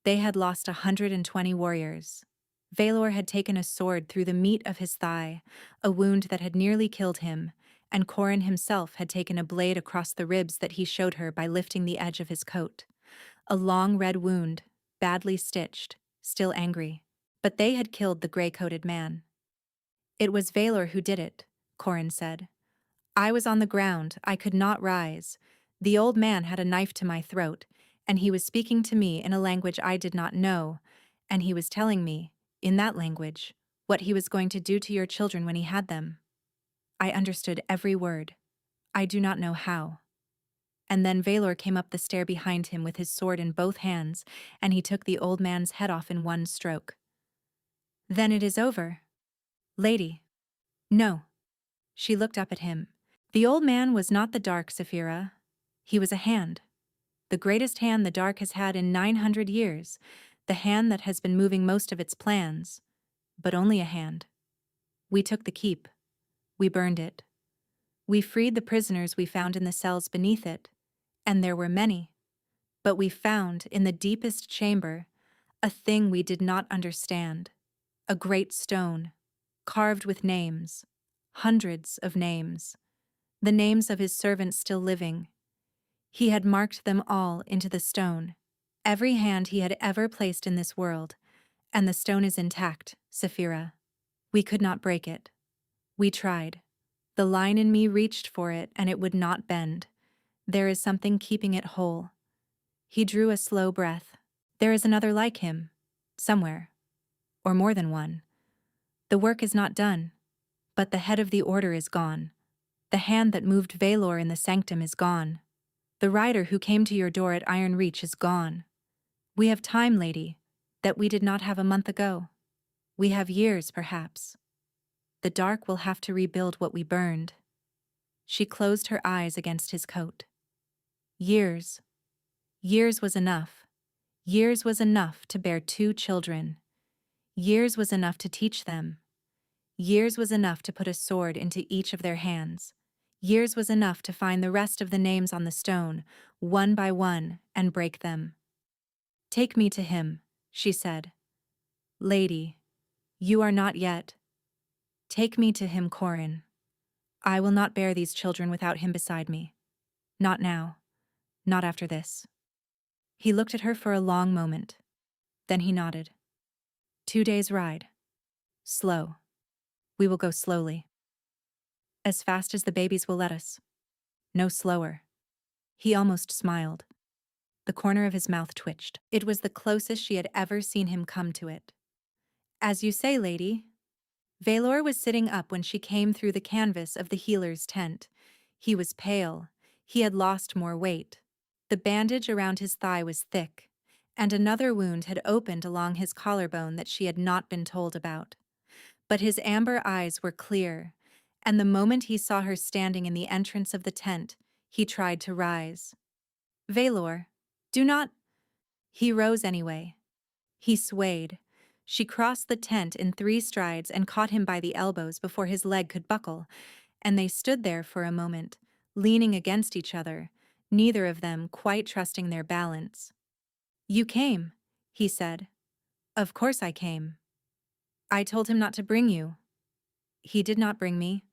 They had lost 120 warriors. Valor had taken a sword through the meat of his thigh, a wound that had nearly killed him, and Corin himself had taken a blade across the ribs that he showed her by lifting the edge of his coat. A long red wound, badly stitched, still angry. But they had killed the gray-coated man. "It was Valor who did it," Corin said. "I was on the ground, I could not rise. The old man had a knife to my throat, and he was speaking to me in a language I did not know, and he was telling me, in that language, what he was going to do to your children when he had them. I understood every word. I do not know how." And then Valor came up the stair behind him with his sword in both hands, and he took the old man's head off in one stroke. "Then it is over, lady." "No." She looked up at him. The old man was not the dark, Saphira. He was a hand. The greatest hand the dark has had in 900 years, the hand that has been moving most of its plans. But only a hand. We took the keep. We burned it. We freed the prisoners we found in the cells beneath it, and there were many. But we found, in the deepest chamber, a thing we did not understand. A great stone, carved with names, hundreds of names. the names of his servants still living. He had marked them all into the stone, every hand he had ever placed in this world, and the stone is intact, Sapphira. We could not break it. We tried. The line in me reached for it, and it would not bend. There is something keeping it whole. He drew a slow breath. There is another like him, somewhere, or more than one. The work is not done, but the head of the order is gone. The hand that moved Valor in the sanctum is gone. The rider who came to your door at Iron Reach is gone. We have time, lady, that we did not have a month ago. We have years, perhaps. The dark will have to rebuild what we burned. She closed her eyes against his coat. Years. Years was enough. Years was enough to bear 2 children. Years was enough to teach them. Years was enough to put a sword into each of their hands. Years was enough to find the rest of the names on the stone, one by one, and break them. Take me to him, she said. Lady, you are not yet. Take me to him, Corin. I will not bear these children without him beside me. Not now. Not after this. He looked at her for a long moment. Then he nodded. 2 days' ride. Slow. We will go slowly. As fast as the babies will let us. No slower. He almost smiled. The corner of his mouth twitched. It was the closest she had ever seen him come to it. As you say, lady. Valor was sitting up when she came through the canvas of the healer's tent. He was pale. He had lost more weight. The bandage around his thigh was thick, and another wound had opened along his collarbone that she had not been told about. But his amber eyes were clear, and the moment he saw her standing in the entrance of the tent, he tried to rise. Valor, do not... He rose anyway. He swayed. She crossed the tent in 3 strides and caught him by the elbows before his leg could buckle, and they stood there for a moment, leaning against each other, neither of them quite trusting their balance. You came, he said. Of course I came. I told him not to bring you. He did not bring me.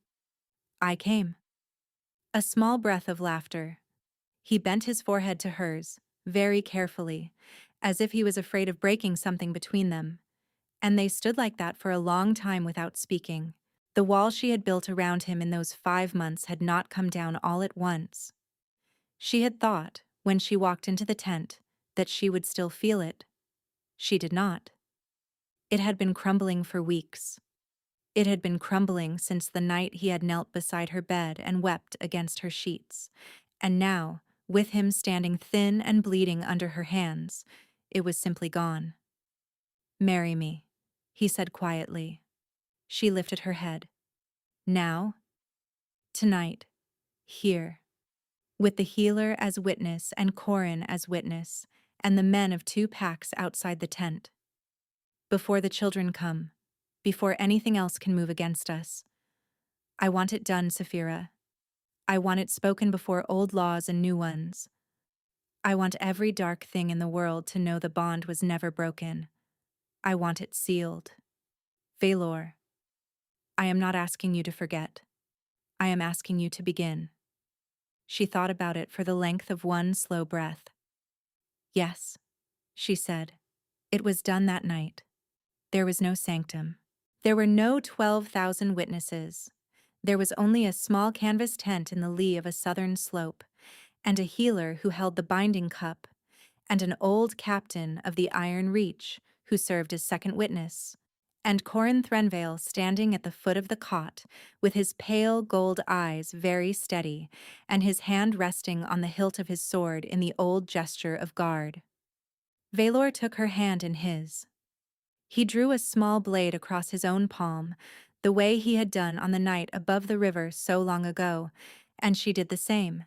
I came. A small breath of laughter. He bent his forehead to hers, very carefully, as if he was afraid of breaking something between them. And they stood like that for a long time without speaking. The wall she had built around him in those 5 months had not come down all at once. She had thought, when she walked into the tent, that she would still feel it. She did not. It had been crumbling for weeks. It had been crumbling since the night he had knelt beside her bed and wept against her sheets. And now, with him standing thin and bleeding under her hands, it was simply gone. Marry me, he said quietly. She lifted her head. Now? Tonight. Here. With the healer as witness and Corin as witness, and the men of 2 packs outside the tent. Before the children come, before anything else can move against us. I want it done, Sapphira. I want it spoken before old laws and new ones. I want every dark thing in the world to know the bond was never broken. I want it sealed. Valor, I am not asking you to forget. I am asking you to begin. She thought about it for the length of one slow breath. Yes, she said. It was done that night. There was no sanctum. There were no 12,000 witnesses. There was only a small canvas tent in the lee of a southern slope, and a healer who held the binding cup, and an old captain of the Iron Reach who served as second witness, and Corin Threnvale standing at the foot of the cot with his pale gold eyes very steady and his hand resting on the hilt of his sword in the old gesture of guard. Valor took her hand in his. He drew a small blade across his own palm, the way he had done on the night above the river so long ago, and she did the same.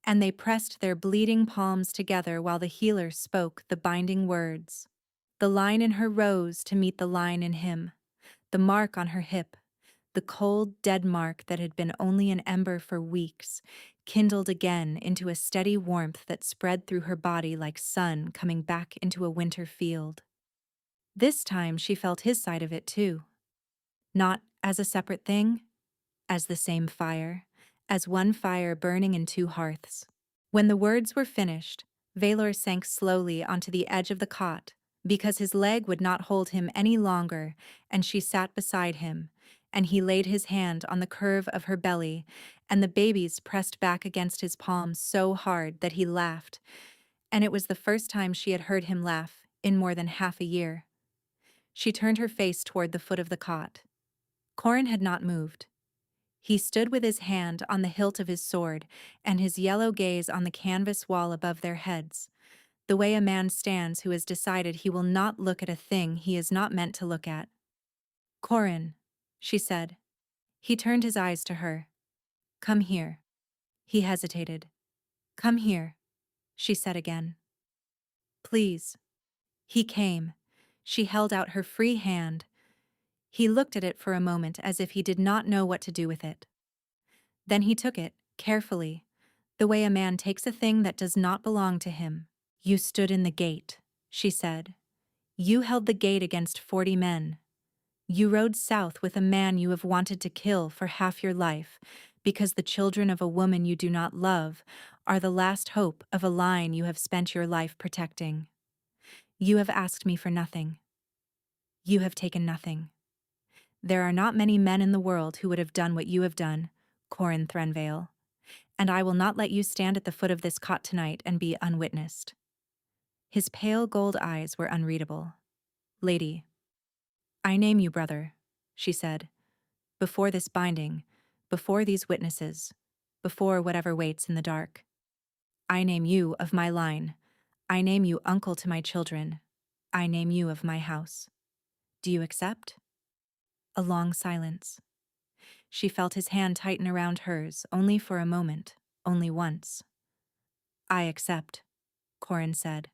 And they pressed their bleeding palms together while the healer spoke the binding words. The line in her rose to meet the line in him, the mark on her hip, the cold, dead mark that had been only an ember for weeks, kindled again into a steady warmth that spread through her body like sun coming back into a winter field. This time she felt his side of it too. Not as a separate thing, as the same fire, as one fire burning in two hearths. When the words were finished, Valor sank slowly onto the edge of the cot, because his leg would not hold him any longer, and she sat beside him, and he laid his hand on the curve of her belly, and the babies pressed back against his palms so hard that he laughed, and it was the first time she had heard him laugh in more than half a year. She turned her face toward the foot of the cot. Corin had not moved. He stood with his hand on the hilt of his sword and his yellow gaze on the canvas wall above their heads, the way a man stands who has decided he will not look at a thing he is not meant to look at. "Corin," she said. He turned his eyes to her. "Come here." He hesitated. "Come here," she said again. "Please." He came. She held out her free hand. He looked at it for a moment as if he did not know what to do with it. Then he took it, carefully, the way a man takes a thing that does not belong to him. "You stood in the gate," she said. "You held the gate against 40 men. You rode south with a man you have wanted to kill for half your life, because the children of a woman you do not love are the last hope of a line you have spent your life protecting. You have asked me for nothing. You have taken nothing. There are not many men in the world who would have done what you have done, Corin Threnvale, and I will not let you stand at the foot of this cot tonight and be unwitnessed." His pale gold eyes were unreadable. "Lady, I name you brother," she said, "before this binding, before these witnesses, before whatever waits in the dark. I name you of my line. I name you uncle to my children. I name you of my house. Do you accept?" A long silence. She felt his hand tighten around hers, only for a moment, only once. "I accept," Corin said.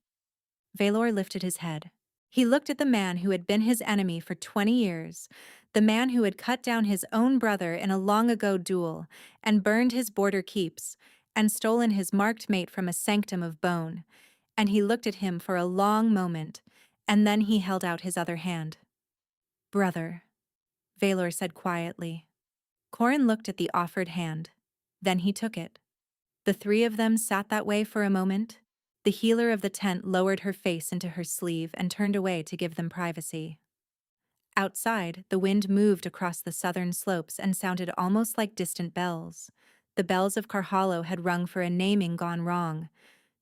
Valor lifted his head. He looked at the man who had been his enemy for 20 years, the man who had cut down his own brother in a long-ago duel, and burned his border keeps, and stolen his marked mate from a sanctum of bone, and he looked at him for a long moment, and then he held out his other hand. "Brother," Valor said quietly. Corin looked at the offered hand. Then he took it. The three of them sat that way for a moment. The healer of the tent lowered her face into her sleeve and turned away to give them privacy. Outside, the wind moved across the southern slopes and sounded almost like distant bells. The bells of Carhallo had rung for a naming gone wrong.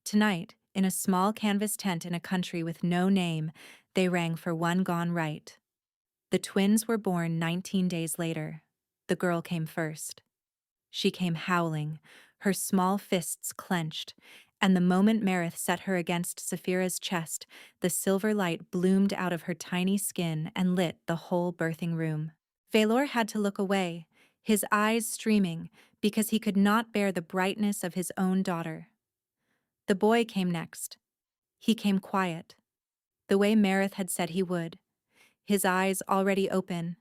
Tonight, in a small canvas tent in a country with no name, they rang for one gone right. The twins were born 19 days later. The girl came first. She came howling, her small fists clenched, and the moment Marith set her against Saphira's chest, the silver light bloomed out of her tiny skin and lit the whole birthing room. Valor had to look away, his eyes streaming, because he could not bear the brightness of his own daughter. The boy came next. He came quiet, the way Marith had said he would, his eyes already open,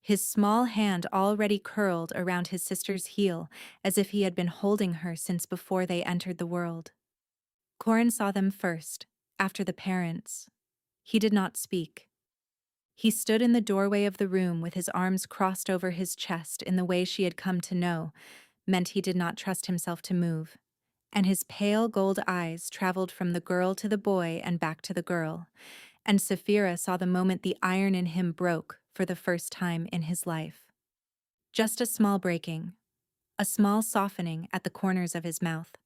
his small hand already curled around his sister's heel as if he had been holding her since before they entered the world. Corin saw them first, after the parents. He did not speak. He stood in the doorway of the room with his arms crossed over his chest in the way she had come to know, meant he did not trust himself to move, and his pale gold eyes traveled from the girl to the boy and back to the girl, and Saphira saw the moment the iron in him broke for the first time in his life. Just a small breaking, a small softening at the corners of his mouth.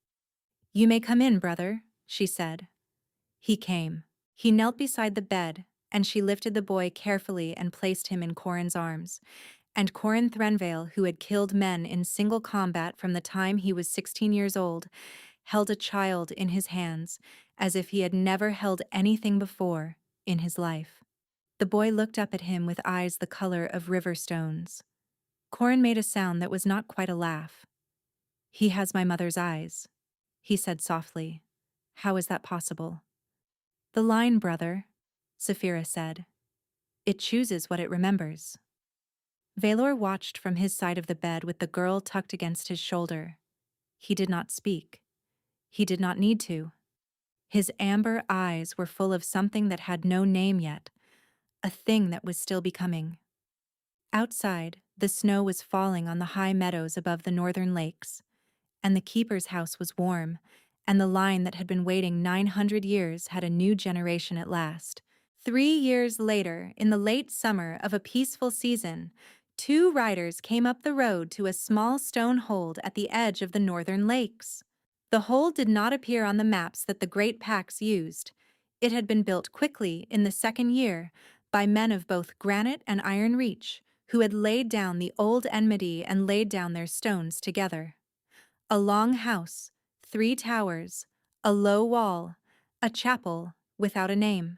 "You may come in, brother," she said. He came. He knelt beside the bed, and she lifted the boy carefully and placed him in Corin's arms. And Corin Threnvale, who had killed men in single combat from the time he was 16 years old, held a child in his hands as if he had never held anything before in his life. The boy looked up at him with eyes the color of river stones. Corin made a sound that was not quite a laugh. "He has my mother's eyes," he said softly. "How is that possible?" "The line, brother," Saphira said. "It chooses what it remembers." Valor watched from his side of the bed with the girl tucked against his shoulder. He did not speak. He did not need to. His amber eyes were full of something that had no name yet, a thing that was still becoming. Outside, The snow was falling on the high meadows above the northern lakes, and the keeper's house was warm, and the line that had been waiting 900 years had a new generation at last. 3 years later, in the late summer of a peaceful season, two riders came up the road to a small stone hold at the edge of the northern lakes. The hold did not appear on the maps that the great packs used. It had been built quickly in the second year by men of both granite and iron reach, who had laid down the old enmity and laid down their stones together. A long house, 3 towers, a low wall, a chapel without a name.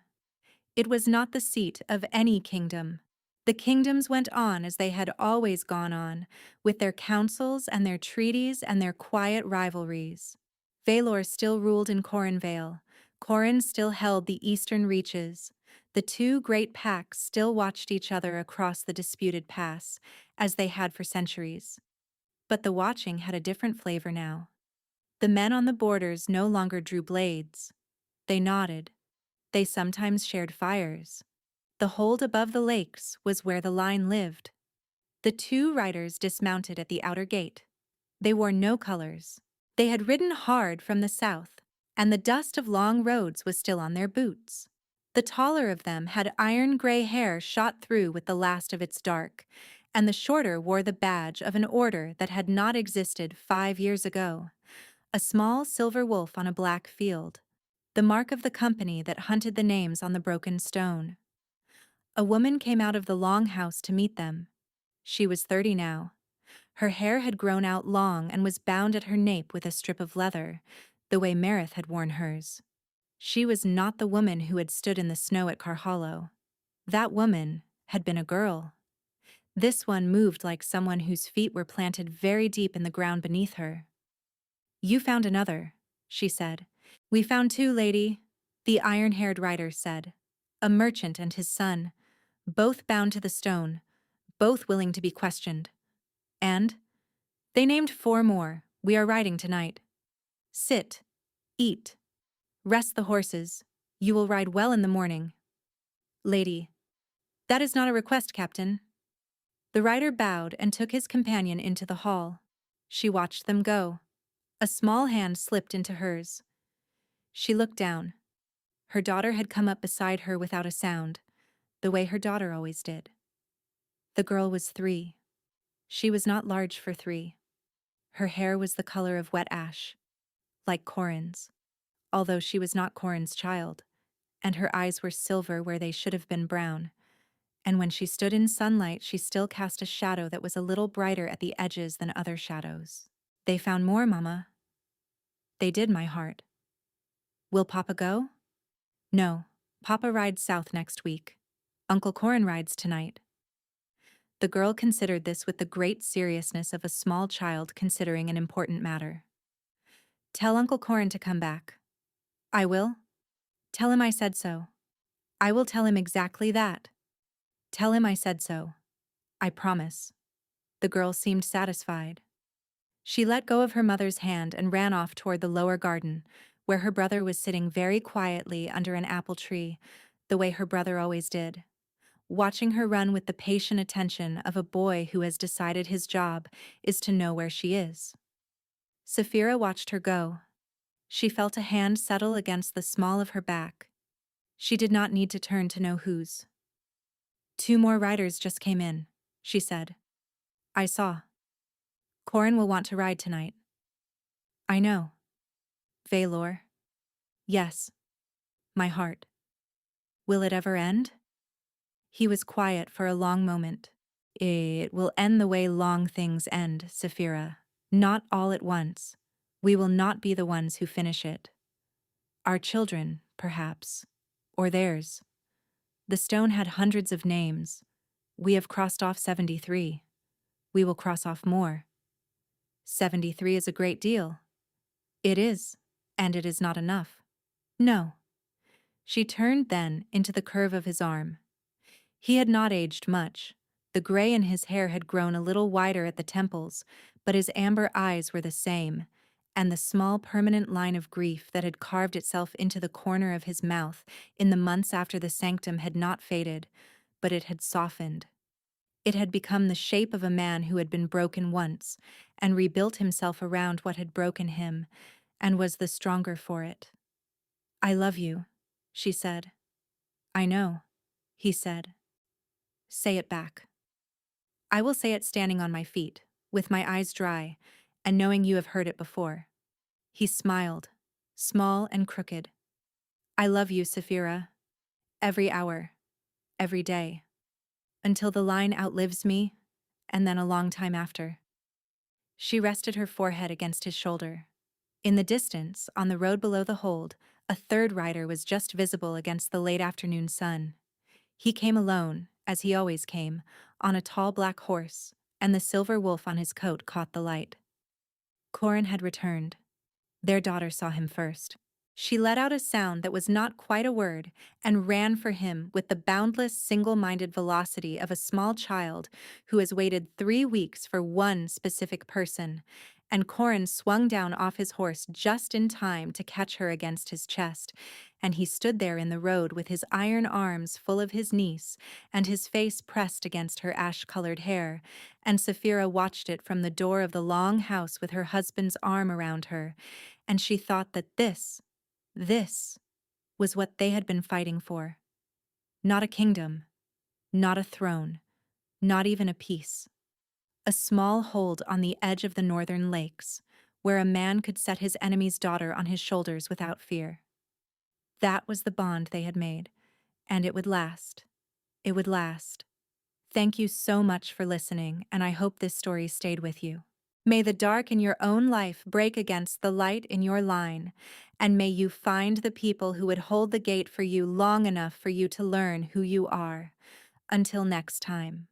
It was not the seat of any kingdom. The kingdoms went on as they had always gone on, with their councils and their treaties and their quiet rivalries. Valor still ruled in Cornvale. Corin still held the eastern reaches. The two great packs still watched each other across the disputed pass, as they had for centuries. But the watching had a different flavor now. The men on the borders no longer drew blades. They nodded. They sometimes shared fires. The hold above the lakes was where the line lived. The two riders dismounted at the outer gate. They wore no colors. They had ridden hard from the south, and the dust of long roads was still on their boots. The taller of them had iron-gray hair shot through with the last of its dark, and the shorter wore the badge of an order that had not existed 5 years ago. A small silver wolf on a black field, the mark of the company that hunted the names on the broken stone. A woman came out of the long house to meet them. She was 30 now. Her hair had grown out long and was bound at her nape with a strip of leather, the way Marith had worn hers. She was not the woman who had stood in the snow at Carhollow. That woman had been a girl. This one moved like someone whose feet were planted very deep in the ground beneath her. "You found another," she said. "We found two, lady," the iron-haired rider said. "A merchant and his son, both bound to the stone, both willing to be questioned. And they named 4 more. We are riding tonight. Sit, eat, rest the horses. You will ride well in the morning." "Lady, that is not a request, Captain." The rider bowed and took his companion into the hall. She watched them go. A small hand slipped into hers. She looked down. Her daughter had come up beside her without a sound, the way her daughter always did. The girl was 3. She was not large for 3. Her hair was the color of wet ash, like Corin's, although she was not Corin's child, and her eyes were silver where they should have been brown, and when she stood in sunlight she still cast a shadow that was a little brighter at the edges than other shadows. "They found more, Mama." "They did, my heart." "Will Papa go?" "No, Papa rides south next week. Uncle Corin rides tonight." The girl considered this with the great seriousness of a small child considering an important matter. "Tell Uncle Corin to come back." "I will." "Tell him I said so." "I will tell him exactly that." "Tell him I said so." "I promise." The girl seemed satisfied. She let go of her mother's hand and ran off toward the lower garden, where her brother was sitting very quietly under an apple tree, the way her brother always did, watching her run with the patient attention of a boy who has decided his job is to know where she is. Saphira watched her go. She felt a hand settle against the small of her back. She did not need to turn to know whose. "2 more riders just came in," she said. "I saw. Corin will want to ride tonight." "I know." "Valor?" "Yes. My heart." "Will it ever end?" He was quiet for a long moment. "It will end the way long things end, Saphira. Not all at once. We will not be the ones who finish it. Our children, perhaps. Or theirs. The stone had hundreds of names. We have crossed off 73. We will cross off more. 73 is a great deal." "It is, and it is not enough." "No." She turned then into the curve of his arm. He had not aged much. The gray in his hair had grown a little wider at the temples, but his amber eyes were the same, and the small permanent line of grief that had carved itself into the corner of his mouth in the months after the sanctum had not faded, but it had softened. It had become the shape of a man who had been broken once, and rebuilt himself around what had broken him, and was the stronger for it. "I love you," she said. "I know," he said. "Say it back." "I will say it standing on my feet, with my eyes dry, and knowing you have heard it before." He smiled, small and crooked. "I love you, Saphira. Every hour, every day. Until the line outlives me, and then a long time after." She rested her forehead against his shoulder. In the distance, on the road below the hold, a third rider was just visible against the late afternoon sun. He came alone, as he always came, on a tall black horse, and the silver wolf on his coat caught the light. Corin had returned. Their daughter saw him first. She let out a sound that was not quite a word and ran for him with the boundless, single-minded velocity of a small child who has waited 3 weeks for one specific person, and Corin swung down off his horse just in time to catch her against his chest, and he stood there in the road with his iron arms full of his niece and his face pressed against her ash-colored hair, and Saphira watched it from the door of the long house with her husband's arm around her, and she thought that this was what they had been fighting for. Not a kingdom, not a throne, not even a peace. A small hold on the edge of the northern lakes, where a man could set his enemy's daughter on his shoulders without fear. That was the bond they had made, and it would last. It would last. Thank you so much for listening, and I hope this story stayed with you. May the dark in your own life break against the light in your line, and may you find the people who would hold the gate for you long enough for you to learn who you are. Until next time.